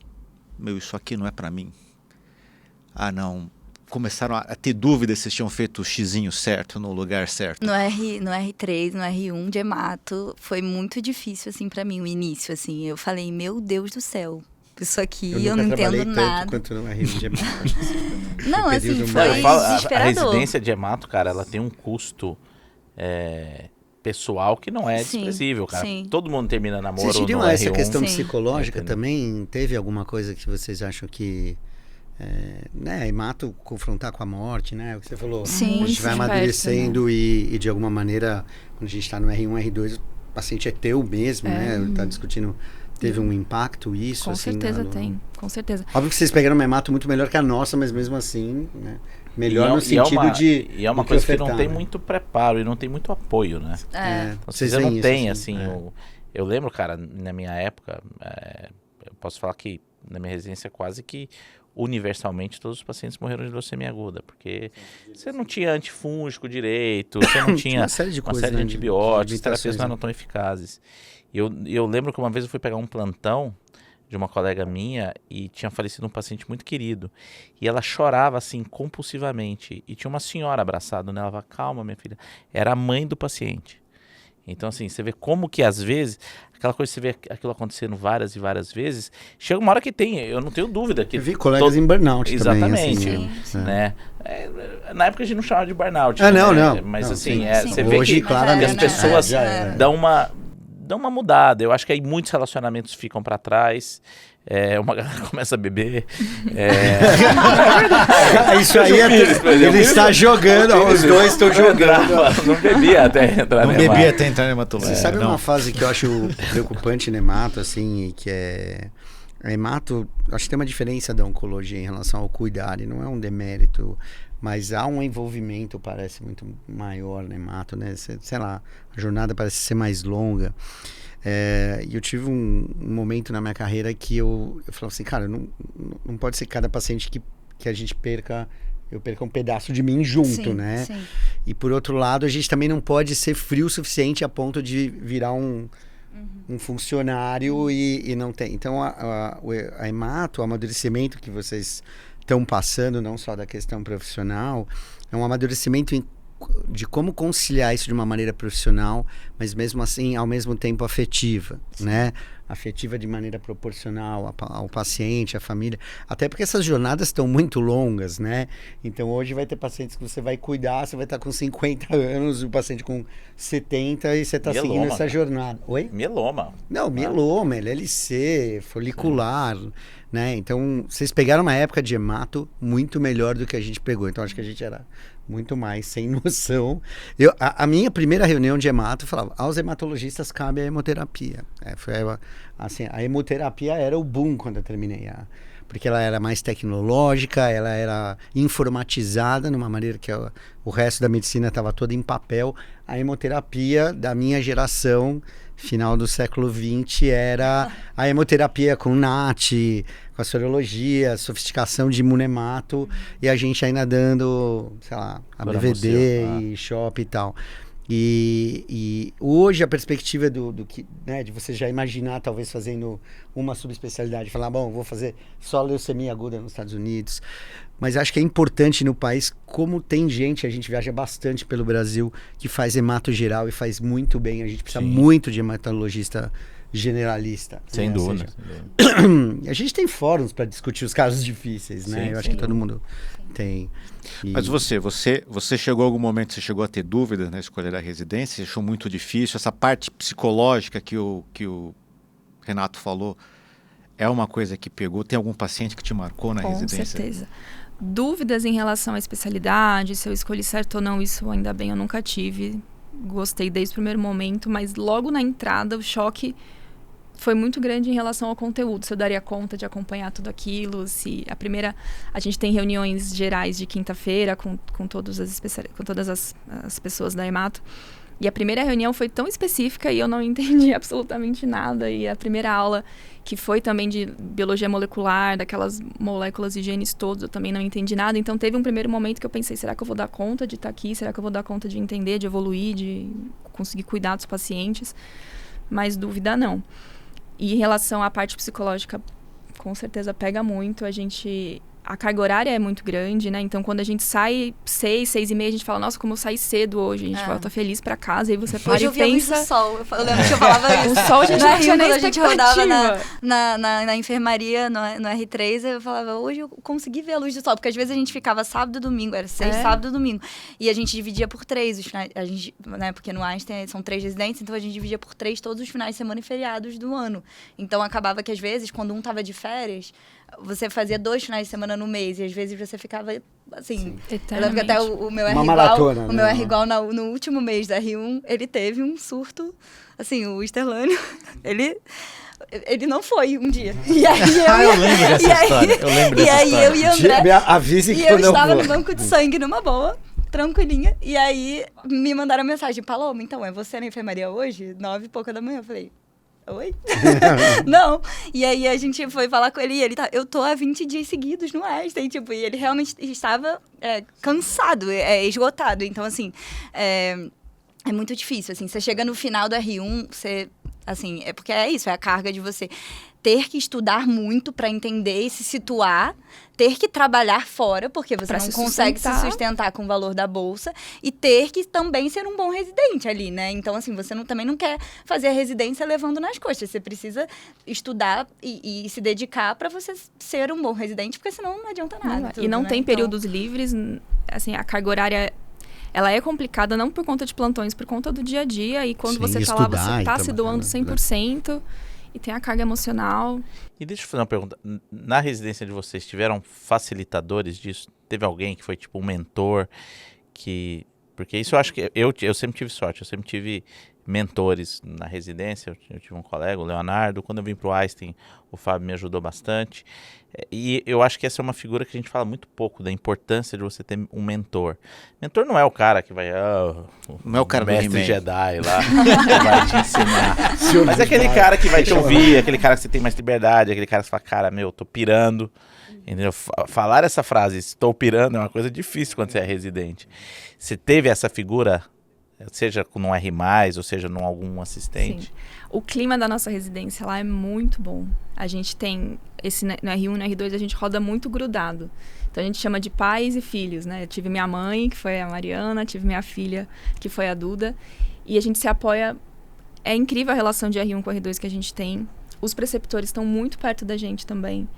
isso aqui não é pra mim? Ah, não... começaram a ter dúvidas se tinham feito o xizinho certo, no lugar certo? No R3, no R1 de hemato, foi muito difícil, assim, pra mim, o início, assim. Eu falei, meu Deus do céu, isso aqui eu não entendo nada. Quanto no R1 de hemato. Não, assim, período foi mais- a desesperador. residência de hemato, cara, ela tem um custo pessoal que não é Sim, desprezível, cara. sim. Todo mundo termina namoro Vocês no diriam essa R1. questão Sim. psicológica Entendeu? também? Teve alguma coisa que vocês acham que... né, hemato confrontar com a morte, né? O que você falou. Sim. A gente vai Muito de amadurecendo e de alguma maneira, quando a gente está no R1, R2, o paciente é teu mesmo, né? Tá discutindo... Teve um impacto isso? Com assim, certeza no- tem, com certeza. Óbvio que vocês pegaram uma hemato muito melhor que a nossa, mas mesmo assim, né? Melhor no E sentido de... E é uma do coisa que não ofertar, tem né? muito preparo e não tem muito apoio, né? É. Então, Vocês você não veem isso, tem, assim, assim... Eu lembro, cara, na minha época, eu posso falar que na minha residência quase que universalmente todos os pacientes morreram de leucemia aguda, porque você não tinha antifúngico direito, você não tinha uma série de uma coisas, série de né, de antibióticos, terapias limitações, não né? eram tão eficazes. E eu lembro que uma vez eu fui pegar um plantão de uma colega minha e tinha falecido um paciente muito querido. E ela chorava assim compulsivamente. E tinha uma senhora abraçada nela. Ela falava, calma, minha filha. Era a mãe do paciente. Então, assim, você vê como que às vezes, aquela coisa, você vê aquilo acontecendo várias e várias vezes, chega uma hora que tem, eu não tenho dúvida que... Eu vi colegas em burnout Exatamente. também, assim. Sim, Né? Na época a gente não chamava de burnout. Ah, não, né? não. Mas Não, assim, sim. você Sim. vê Hoje, que claramente, as pessoas já era. dão uma mudada. Eu acho que aí muitos relacionamentos ficam pra trás. Uma galera começa a beber. Isso aí ele está jogando, os dois estão jogando. Não bebia até entrar Não na bebia hemato. até entrar na hematologia. Você sabe não. uma fase que eu acho preocupante no hemato, assim, e que é... A hemato, acho que tem uma diferença da oncologia em relação ao cuidar, e não é um demérito, mas há um envolvimento, parece, muito maior no hemato, né? Sei lá, a jornada parece ser mais longa. E eu tive um momento na minha carreira que eu falava assim, cara, não pode ser cada paciente que a gente perca... Eu perco um pedaço de mim junto, Sim, né? sim. E por outro lado, a gente também não pode ser frio o suficiente a ponto de virar um funcionário e não tem. Então, a hemato, o amadurecimento que vocês estão passando, não só da questão profissional, é um amadurecimento de como conciliar isso de uma maneira profissional, mas mesmo assim, ao mesmo tempo afetiva, né? Afetiva de maneira proporcional ao paciente, à família. Até porque essas jornadas estão muito longas, né? Então, hoje vai ter pacientes que você vai cuidar, você vai estar com 50 anos, o paciente com 70 e você está Mieloma, seguindo essa cara. jornada. Oi? Mieloma. Não, mieloma, LLC, folicular, né? Então, vocês pegaram uma época de hemato muito melhor do que a gente pegou. Então, acho que a gente era muito mais sem noção. A minha primeira reunião de hemato, eu falava, aos hematologistas cabe a hemoterapia. Assim, a hemoterapia era o boom quando eu terminei porque ela era mais tecnológica, ela era informatizada numa maneira que o resto da medicina estava toda em papel. A hemoterapia da minha geração, final do século XX, era a hemoterapia com NAT, com a sorologia, sofisticação de imunemato, e a gente ainda dando, sei lá, ABVD e SHOP e tal. E hoje a perspectiva do que, né, de você já imaginar talvez fazendo uma subespecialidade, falar, bom, vou fazer só leucemia aguda nos Estados Unidos, mas acho que é importante no país, como tem gente, a gente viaja bastante pelo Brasil, que faz hemato geral e faz muito bem, a gente precisa muito de hematologista generalista. Sem né? Ou dúvida. seja, a gente tem fóruns para discutir os casos difíceis, né? Sim, Eu acho sem que todo mundo tem. Mas você chegou a algum momento, você chegou a ter dúvidas na escolha da residência? Você achou muito difícil? Essa parte psicológica que o Renato falou é uma coisa que pegou? Tem algum paciente que te marcou na residência? Com certeza. Dúvidas em relação à especialidade, se eu escolhi certo ou não, isso ainda bem eu nunca tive. Gostei desde o primeiro momento, mas logo na entrada o choque foi muito grande em relação ao conteúdo, se eu daria conta de acompanhar tudo aquilo, se a gente tem reuniões gerais de quinta-feira com todas as pessoas da hemato, e a primeira reunião foi tão específica e eu não entendi absolutamente nada, e a primeira aula, que foi também de biologia molecular, daquelas moléculas e genes todos, eu também não entendi nada, então teve um primeiro momento que eu pensei, será que eu vou dar conta de estar aqui, será que eu vou dar conta de entender, de evoluir, de conseguir cuidar dos pacientes, mas dúvida não. E em relação à parte psicológica, com certeza pega muito. A gente a carga horária é muito grande, né? Então, quando a gente sai 6h30, a gente fala, nossa, como eu saí cedo hoje. A gente volta feliz pra casa, e você para Hoje e eu vi a luz do pensa... sol. Eu lembro que eu falava isso. O sol a gente Na não tinha Rio, nem quando a gente rodava expectativa. na enfermaria, no R3, eu falava, hoje eu consegui ver a luz do sol. Porque às vezes a gente ficava sábado e domingo, era 6, sábado e domingo. E a gente dividia por 3 os finais, a gente, né, porque no Einstein são 3 residências, então a gente dividia por 3 todos os finais de semana e feriados do ano. Então acabava que às vezes, quando um tava de férias, você fazia 2 finais de semana no mês, e às vezes você ficava, assim... Eu lembro que até o meu R igual, o meu R igual no último mês da R1, ele teve um surto, assim, o Sterlânio, ele não foi um dia. E aí eu lembro dessa história. Eu lembro dessa aí história. eu e André... Avise que E eu eu não estava vou. no banco de sangue, numa boa, tranquilinha. E aí me mandaram mensagem, Paloma, então, é você na enfermaria hoje? 9 e pouca da manhã. Eu falei... Oi? Não. E aí a gente foi falar com ele e ele tá, eu tô há 20 dias seguidos no Einstein, tipo, e ele realmente estava cansado, esgotado. Então, assim, é muito difícil, assim, você chega no final do R1, você, assim, porque é isso, é a carga de você ter que estudar muito para entender e se situar, ter que trabalhar fora, porque você Pra não se consegue se sustentar. sustentar com o valor da bolsa, e ter que também ser um bom residente ali, né? Então, assim, você também não quer fazer a residência levando nas costas, você precisa estudar e se dedicar para você ser um bom residente, porque senão não adianta nada. E não né? tem Então, períodos livres, assim, a carga horária... Ela é complicada não por conta de plantões, por conta do dia a dia. E quando Sim, você tá lá, estudar você e tá se trabalhar, doando né? 100%. E tem a carga emocional. E deixa eu fazer uma pergunta. Na residência de vocês, tiveram facilitadores disso? Teve alguém que foi tipo um mentor que... Porque isso eu acho que... Eu sempre tive sorte, eu sempre tive mentores na residência. Eu tive um colega, o Leonardo. Quando eu vim pro Einstein, o Fábio me ajudou bastante. E eu acho que essa é uma figura que a gente fala muito pouco, da importância de você ter um mentor. Mentor não é o cara que vai... Não é o cara do mestre He-Man. Jedi lá, que vai te ensinar. Mas é aquele cara que vai te ouvir, aquele cara que você tem mais liberdade, aquele cara que você fala, cara, meu, tô pirando. Entendeu? Falar essa frase, estou pirando, é uma coisa difícil quando você é residente. Você teve essa figura, seja num R+, ou seja num algum assistente? Sim. O clima da nossa residência lá é muito bom. A gente tem, no R1 e no R2, a gente roda muito grudado. Então a gente chama de pais e filhos, né? Eu tive minha mãe, que foi a Mariana, tive minha filha, que foi a Duda. E a gente se apoia. É incrível a relação de R1 com R2 que a gente tem. Os preceptores estão muito perto da gente também.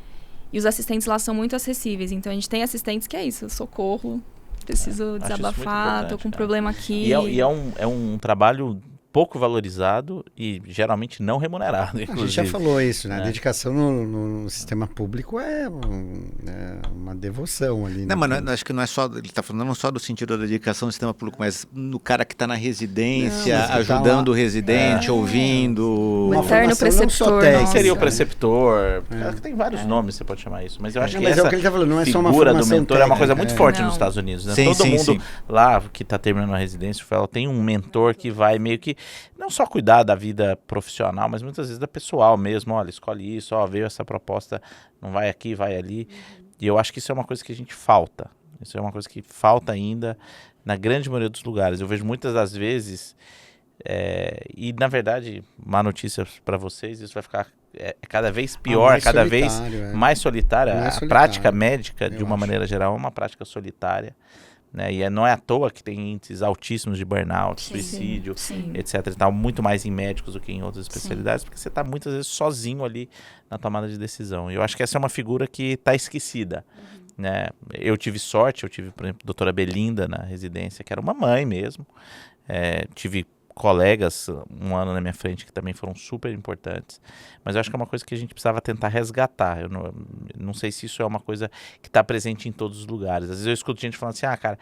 E os assistentes lá são muito acessíveis. Então a gente tem assistentes que é isso, socorro, preciso desabafar, tô com um problema aqui. E é um trabalho pouco valorizado e geralmente não remunerado, A inclusive. gente já falou isso, né? A dedicação no sistema público é uma devoção ali. Não, né? mas acho que não é só, ele está falando não só do sentido da dedicação ao sistema público, mas no cara que está na residência, Não, ajudando tá o residente, ouvindo. Uma O eterno formação não só preceptor, técnica, Quem seria o né? preceptor? Tem vários nomes, você pode chamar isso. Mas eu acho Não, que mas essa é o que ele tá falando, não é só uma figura do formação mentor é uma coisa técnica, muito é. forte Não. nos Estados Unidos, né? Sim, Todo sim, mundo sim. lá que está terminando a residência, ela tem um mentor que vai meio que não só cuidar da vida profissional, mas muitas vezes da pessoal mesmo. Olha, escolhe isso, veio essa proposta, não vai aqui, vai ali. E eu acho que isso é uma coisa que a gente falta. Isso é uma coisa que falta ainda na grande maioria dos lugares. Eu vejo muitas das vezes, e na verdade, má notícia para vocês, isso vai ficar cada vez pior, mais cada vez solitário, mais solitária. Mais A solitário, prática médica, de eu uma acho. maneira geral, é uma prática solitária. Né? E não é à toa que tem índices altíssimos de burnout, Sim, suicídio, sim. etc. E tal, muito mais em médicos do que em outras especialidades, porque você está muitas vezes sozinho ali na tomada de decisão. E eu acho que essa é uma figura que está esquecida. Né? Eu tive sorte, por exemplo, a doutora Belinda na residência, que era uma mãe mesmo. Tive colegas um ano na minha frente que também foram super importantes, mas eu acho que é uma coisa que a gente precisava tentar resgatar. Eu não sei se isso é uma coisa que está presente em todos os lugares. Às vezes eu escuto gente falando assim, cara,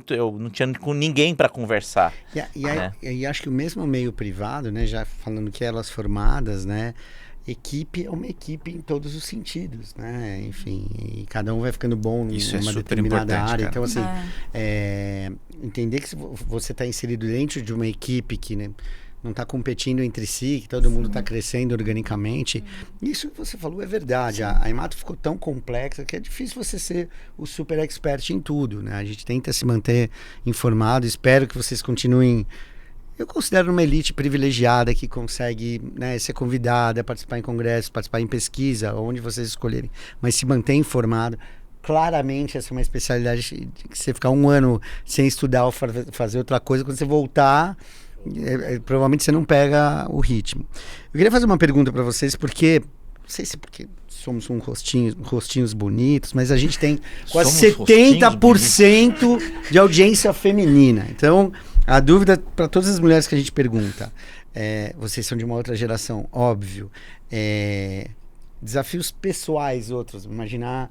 eu não tinha com ninguém para conversar. E acho que o mesmo meio privado, né, já falando que elas formadas, né, equipe é uma equipe em todos os sentidos, né, enfim, e cada um vai ficando bom Isso é numa super determinada importante, área, cara. então assim, entender que você está inserido dentro de uma equipe que, né, não está competindo entre si, que todo mundo está crescendo organicamente. Isso que você falou é verdade. A Emato ficou tão complexa que é difícil você ser o super expert em tudo, né? A gente tenta se manter informado, espero que vocês continuem. Eu considero uma elite privilegiada que consegue, né, ser convidada, participar em congressos, participar em pesquisa, onde vocês escolherem, mas se manter informado. claramente essa é uma especialidade que você ficar um ano sem estudar ou fazer outra coisa, quando você voltar, provavelmente você não pega o ritmo. Eu queria fazer uma pergunta para vocês, porque, não sei se porque somos rostinhos bonitos, mas a gente tem quase 70% de audiência feminina. Então, a dúvida para todas as mulheres que a gente pergunta, vocês são de uma outra geração, óbvio, desafios pessoais outros, imaginar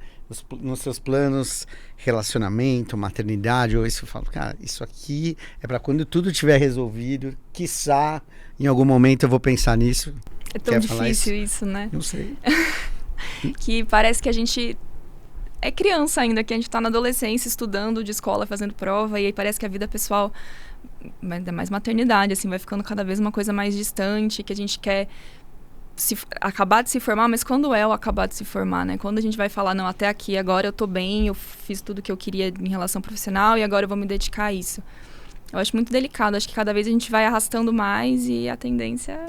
nos seus planos relacionamento, maternidade, ou isso eu falo, cara, isso aqui é para quando tudo estiver resolvido, quiçá em algum momento eu vou pensar nisso. É tão difícil isso, né? Não sei. Que parece que a gente é criança ainda, que a gente tá na adolescência, estudando de escola, fazendo prova, e aí parece que a vida pessoal, ainda mais maternidade, assim, vai ficando cada vez uma coisa mais distante, que a gente quer acabar de se formar, mas quando é o acabar de se formar, né? Quando a gente vai falar, não, até aqui, agora eu tô bem, eu fiz tudo que eu queria em relação profissional e agora eu vou me dedicar a isso. Eu acho muito delicado, acho que cada vez a gente vai arrastando mais e a tendência,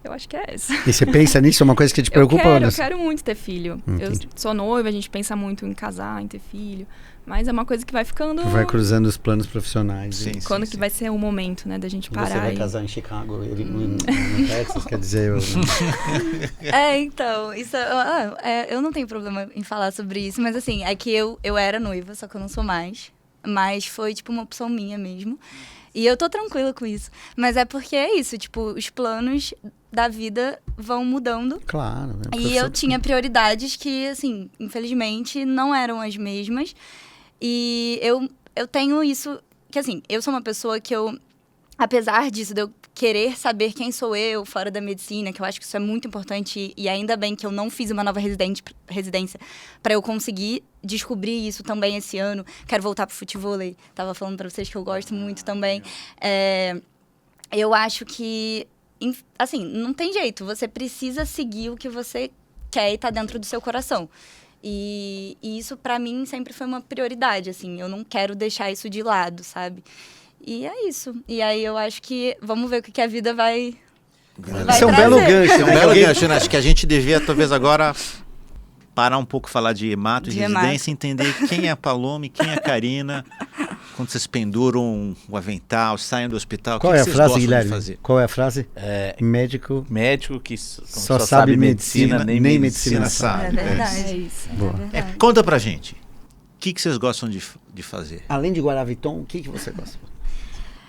eu acho que é essa. E você pensa nisso? É uma coisa que te preocupa? Eu quero muito ter filho. Eu sou noiva, a gente pensa muito em casar, em ter filho. Mas é uma coisa que vai ficando... Vai cruzando os planos profissionais. Sim, quando que vai ser o momento, né, da gente parar. Você vai casar em Chicago, ele no Texas, quer dizer... Então, isso... eu não tenho problema em falar sobre isso, mas assim, é que eu era noiva, só que eu não sou mais. Mas foi, tipo, uma opção minha mesmo. E eu tô tranquila com isso. Mas é porque é isso, tipo, os planos da vida vão mudando. Claro. E eu tinha prioridades que, assim, infelizmente, não eram as mesmas. E eu tenho isso, que assim, eu sou uma pessoa que apesar disso, de eu querer saber quem sou eu fora da medicina, que eu acho que isso é muito importante, e ainda bem que eu não fiz uma nova residência para eu conseguir descobrir isso também esse ano. Quero voltar pro futevôlei, tava falando para vocês que eu gosto muito também. Eu acho que, assim, não tem jeito, você precisa seguir o que você quer e tá dentro do seu coração. E isso, pra mim, sempre foi uma prioridade, assim. Eu não quero deixar isso de lado, sabe? E é isso. E aí, eu acho que... Vamos ver o que a vida vai Isso é um belo gancho. É um belo gancho, né? Acho que a gente devia, talvez, agora... parar um pouco, falar de hemato, de residência, entender quem é a Paloma e quem é a Karina. Quando vocês penduram o avental, saem do hospital, qual o que é a vocês frase, gostam Guilherme? de fazer? Qual é a frase? Médico Que só sabe medicina, nem medicina sabe. É verdade. É isso. Boa. É verdade. Conta pra gente, o que vocês gostam de fazer? Além de Guaraviton, o que você gosta?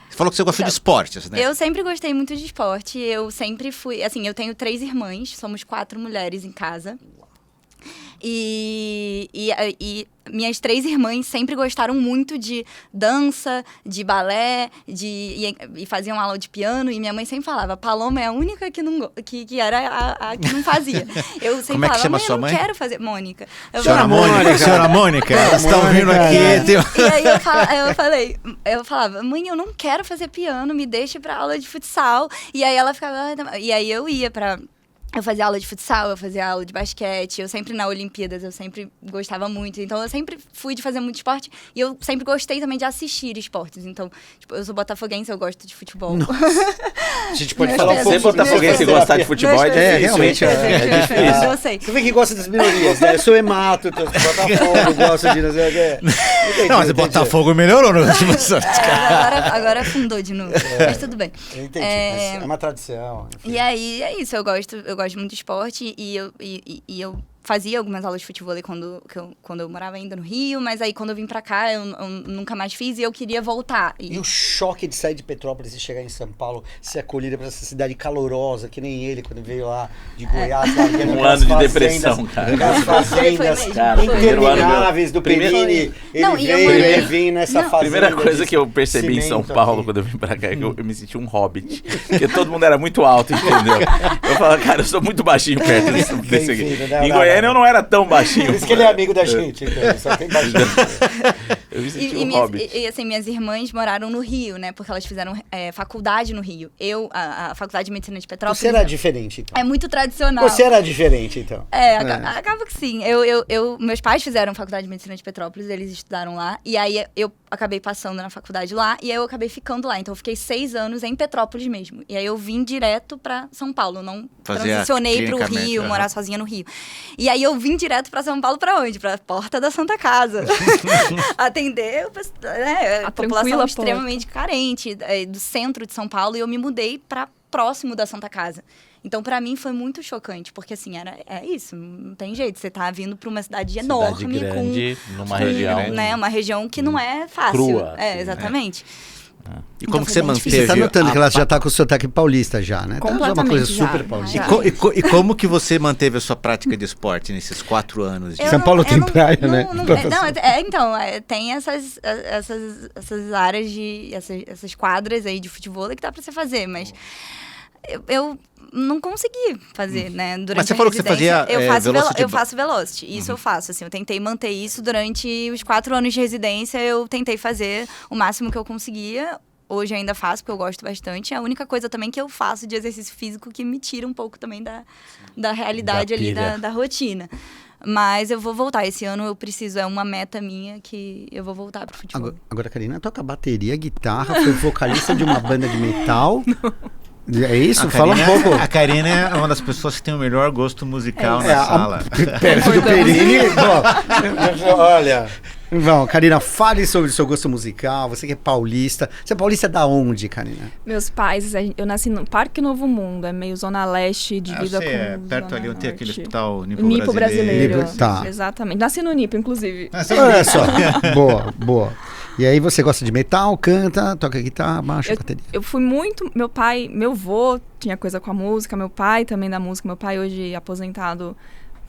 Você falou que você gosta de esportes, né? Eu sempre gostei muito de esporte. Eu sempre fui... Assim, eu tenho 3 irmãs. Somos 4 mulheres em casa. E minhas 3 irmãs sempre gostaram muito de dança, de balé, e faziam aula de piano. E minha mãe sempre falava, Paloma é a única que era a que não fazia. Eu sempre Como é que falava, chama mãe, sua eu mãe? não quero fazer... Mônica. Senhora Mônica, elas estão vindo aqui. E aí eu falava, mãe, eu não quero fazer piano, me deixa pra aula de futsal. E aí ela ficava... E aí eu ia pra... Eu fazia aula de futsal, eu fazia aula de basquete, eu sempre na Olimpíadas, eu sempre gostava muito. Então, eu sempre fui de fazer muito esporte e eu sempre gostei também de assistir esportes. Então, tipo, eu sou botafoguense, eu gosto de futebol. A gente pode Meus falar pés, um pouco Ser botafoguense e gostar de futebol é difícil. realmente É difícil. Eu sei. Você vê que gosta das minorias, né? Eu sou hemato, eu sou Botafogo, gosto de... Não, mas Botafogo melhorou no último Agora afundou de novo, mas tudo bem. Eu entendi, mas é uma tradição. Enfim. E aí, é isso, eu gosto muito de esporte e eu fazia algumas aulas de futevôlei quando eu morava ainda no Rio, mas aí quando eu vim pra cá eu nunca mais fiz e eu queria voltar. E o choque de sair de Petrópolis e chegar em São Paulo, ser acolhida por essa cidade calorosa, que nem ele quando veio lá de Goiás. Um ano de depressão, cara. Aquelas fazendas Cara, intermináveis do Perini. Não, Ele e eu veio, morei- ele vinha nessa A fazenda. primeira coisa que eu percebi em São cimento Paulo aqui. quando eu vim pra cá é que eu me senti um hobbit. Porque todo mundo era muito alto, entendeu? Eu falava, cara, eu sou muito baixinho perto desse aqui. Enfim, não, Em Goiânia eu não era tão baixinho. Por isso que ele é amigo da gente, então, só tem baixinho. Eu me senti E um hobbit. assim, minhas irmãs moraram no Rio, né? Porque elas fizeram faculdade no Rio. A Faculdade de Medicina de Petrópolis Você era diferente, então. é muito tradicional. Você era diferente, então. Acaba que sim. Meus pais fizeram faculdade de medicina de Petrópolis, eles estudaram lá. E aí eu acabei passando na faculdade lá, e aí eu acabei ficando lá. Então, eu fiquei 6 anos em Petrópolis mesmo. E aí, eu vim direto pra São Paulo. Não transicionei pro Rio, morar sozinha no Rio. E aí, eu vim direto pra São Paulo pra onde? Pra Porta da Santa Casa. Atender a população extremamente carente do centro de São Paulo. E eu me mudei pra próximo da Santa Casa. Então, pra mim, foi muito chocante, porque, assim, é isso, não tem jeito. Você tá vindo pra uma cidade enorme, grande, numa região... Né, uma região que não é fácil. Crua. Exatamente. E como que você manteve... Você tá notando que ela já tá com o sotaque paulista já, né? Completamente Tá uma coisa já. super paulista. E como que você manteve a sua prática de esporte nesses 4 anos? São Paulo tem praia, né? Então, tem essas áreas essas quadras aí de futebol que dá pra você fazer, mas eu não consegui fazer, né? Durante Mas você falou que você fazia Velocity. Eu faço Velocity, isso eu faço, assim, eu tentei manter isso durante os 4 anos de residência, eu tentei fazer o máximo que eu conseguia. Hoje ainda faço, porque eu gosto bastante. É a única coisa também que eu faço de exercício físico que me tira um pouco também da realidade ali, da rotina. Mas eu vou voltar. Esse ano eu preciso, é uma meta minha que eu vou voltar pro futebol. Agora, Karina toca bateria, guitarra, foi vocalista de uma banda de metal. É isso? Fala um pouco. A Karina é uma das pessoas que tem o melhor gosto musical na sala. Perto do Perini. Olha... Bom, Karina, fale sobre o seu gosto musical. Você que é paulista. Você é paulista da onde, Karina? Meus pais, eu nasci no Parque Novo Mundo, é meio zona leste, divisa com perto ali onde tem aquele hospital Nipo Brasileiro. Tá. Exatamente. Nasci no Nipo, inclusive. Olha só. Boa. E aí você gosta de metal, canta, toca guitarra, baixo, bateria? Eu fui muito... Meu avô tinha coisa com a música, meu pai também da música. Meu pai hoje aposentado...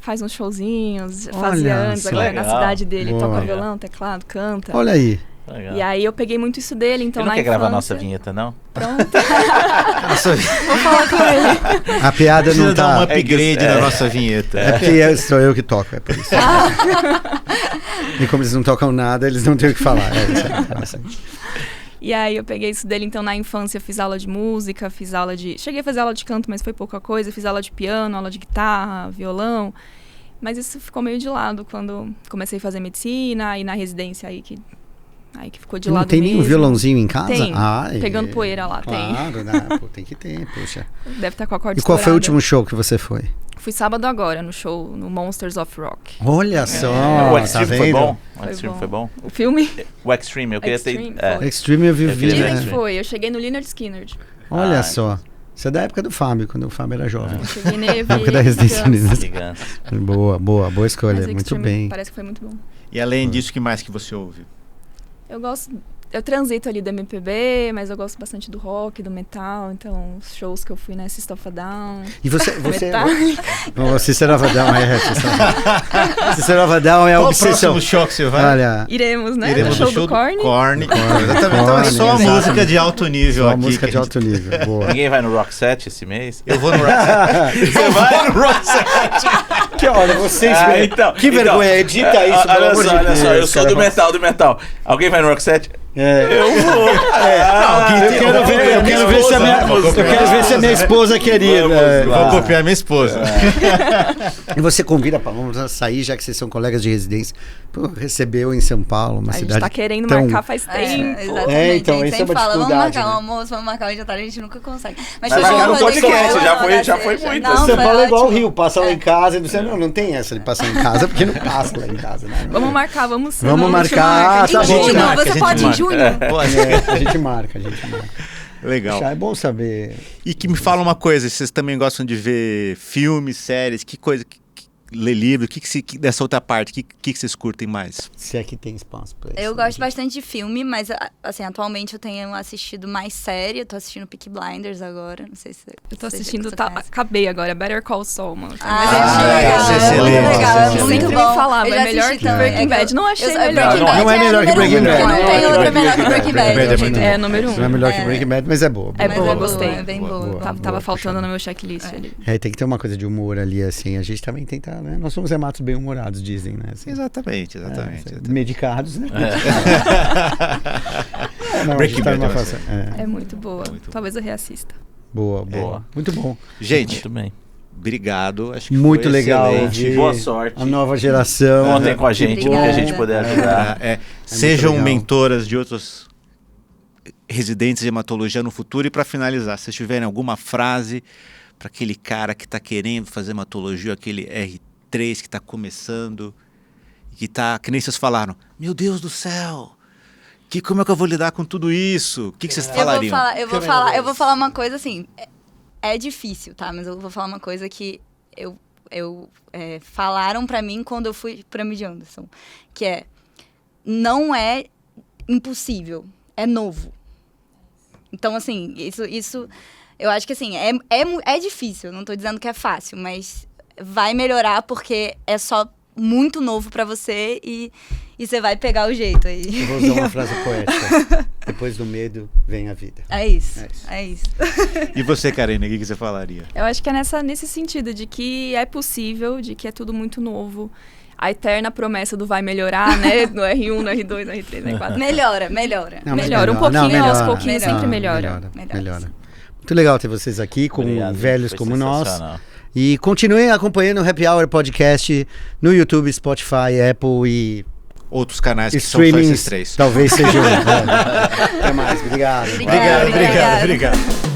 Faz uns showzinhos, fazia antes, agora na cidade dele, toca violão, teclado, canta. Olha aí. Legal. E aí eu peguei muito isso dele, então Ele não na quer infância... gravar a nossa vinheta, não? Pronto. Vou falar com ele. A piada não dar um tá... upgrade na nossa vinheta. É porque sou eu que toco, é por isso. E como eles não tocam nada, eles não têm o que falar. E aí eu peguei isso dele, então na infância fiz aula de música, cheguei a fazer aula de canto, mas foi pouca coisa, fiz aula de piano, aula de guitarra, violão, mas isso ficou meio de lado quando comecei a fazer medicina, e na residência aí que ficou de lado mesmo. Não tem nenhum violãozinho em casa? Tem, pegando poeira lá, claro, tem. Tem que ter, poxa. Deve estar com a corda E qual estourada. foi o último show que você foi? Fui sábado agora, no show, no Monsters of Rock. Olha só, O Extreme foi bom? O Extreme foi bom? O filme? O Extreme, eu queria ter... Extreme eu vivi, Dizem né? que foi, eu cheguei no Lynyrd Skynyrd. Olha só. Isso é da época do Fábio, quando o Fábio era jovem. Cheguei nele, Na época da residência unida. Gigante. Boa escolha, muito Extreme bem. Parece que foi muito bom. E além disso, o que mais que você ouve? Eu transito ali do MPB, mas eu gosto bastante do rock, do metal. Então, os shows que eu fui, né? System of a Down. E você... Metal. System of a Down System of a Down é a Qual o obsessão. próximo show que você vai? Olha... Iremos, né? Iremos no show do Korn. Exatamente. Então é só a música de alto nível Só aqui. música de alto nível, boa. Ninguém vai no Rock 7 esse mês? Eu vou no Rock 7. Você vai no Rock 7? Que olha, vocês... Então, que vergonha, edita isso, pelo amor de Deus. Olha só, eu sou do metal. Alguém vai no Rock 7? Eu vou. Eu quero ver se a minha esposa querida. Vou copiar minha esposa. E você convida para vamos sair, já que vocês são colegas de residência. Pô, recebeu em São Paulo, uma A gente cidade tá querendo tão... marcar faz tempo. Exatamente. Então, a gente isso é sempre uma fala, vamos dificuldade, marcar um né? almoço, vamos marcar um jantar, a gente nunca consegue. Mas Vai foi marcar bom no quando podcast, chegou, já foi muito. Não, São foi Paulo é igual o ótimo. Rio, passa lá em casa. Não tem essa de passar em casa, porque não passa lá em casa. Né? Vamos marcar, vamos sim. Vamos a gente marcar, marca. tá Em junho, bom. marca, a você gente pode marca. em junho? A gente marca. Legal. É bom saber. E que me fala uma coisa, vocês também gostam de ver filmes, séries, que coisa, ler livro, dessa outra parte, que vocês curtem mais? Se é que tem espaço pra isso. Eu gosto bastante de filme, mas assim, atualmente eu tenho assistido mais série. Eu tô assistindo Peaky Blinders agora, não sei se Eu tô você assistindo, conhece. acabei agora, Better Call Saul, mano. Mas esse é excelente, muito legal, é excelente. muito Sempre bom. me falavam, Eu é já melhor assisti que também. Breaking Bad. Não achei melhor. Breaking Bad Não é melhor que Breaking número um, Bad. porque não tem outra melhor que Breaking Bad. É número 1. Não é melhor que Breaking Bad, mas é boa. É Mas boa, é gostei. É bem boa. Tava faltando no meu checklist ali. Tem que ter uma coisa de humor ali, assim. A gente também tenta, né? Nós somos rematos bem humorados, dizem, né? Assim. Exatamente. Medicados, né? Não, Breaking Bad é faça. É muito boa. Talvez eu reassista. Boa. Muito bom. Gente, Muito bem. obrigado. Acho que Muito foi legal. excelente. ouvir Boa sorte. A nova geração. Contem com a gente no que a gente puder ajudar. Sejam legal. mentoras de outros residentes de hematologia no futuro. E para finalizar, se vocês tiverem alguma frase para aquele cara que está querendo fazer hematologia, aquele R3 que está começando, que nem vocês falaram, meu Deus do céu, como é que eu vou lidar com tudo isso? O que vocês falariam? Eu vou falar uma coisa assim, é difícil, tá? Mas eu vou falar uma coisa que falaram pra mim quando eu fui pra MD Anderson, que não é impossível, é novo. Então, assim, isso eu acho que, assim, é difícil, não tô dizendo que é fácil, mas vai melhorar porque é só muito novo pra você e você vai pegar o jeito aí. Eu vou usar uma frase poética. Depois do medo, vem a vida. É isso. E você, Karina, o que você falaria? Eu acho que é nesse sentido, de que é possível, de que é tudo muito novo. A eterna promessa do vai melhorar, né? No R1, no R2, no R3, no R4. Melhora. Não, mas Melhora um pouquinho, aos pouquinhos sempre melhora. Melhora. Muito legal ter vocês aqui, com Obrigado, velhos foi como nós. sensacional. E continuem acompanhando o Happy Hour Podcast no YouTube, Spotify, Apple e Outros canais que são só esses streamings. três. Talvez sejam. Até mais. Obrigado. Obrigado. Obrigado.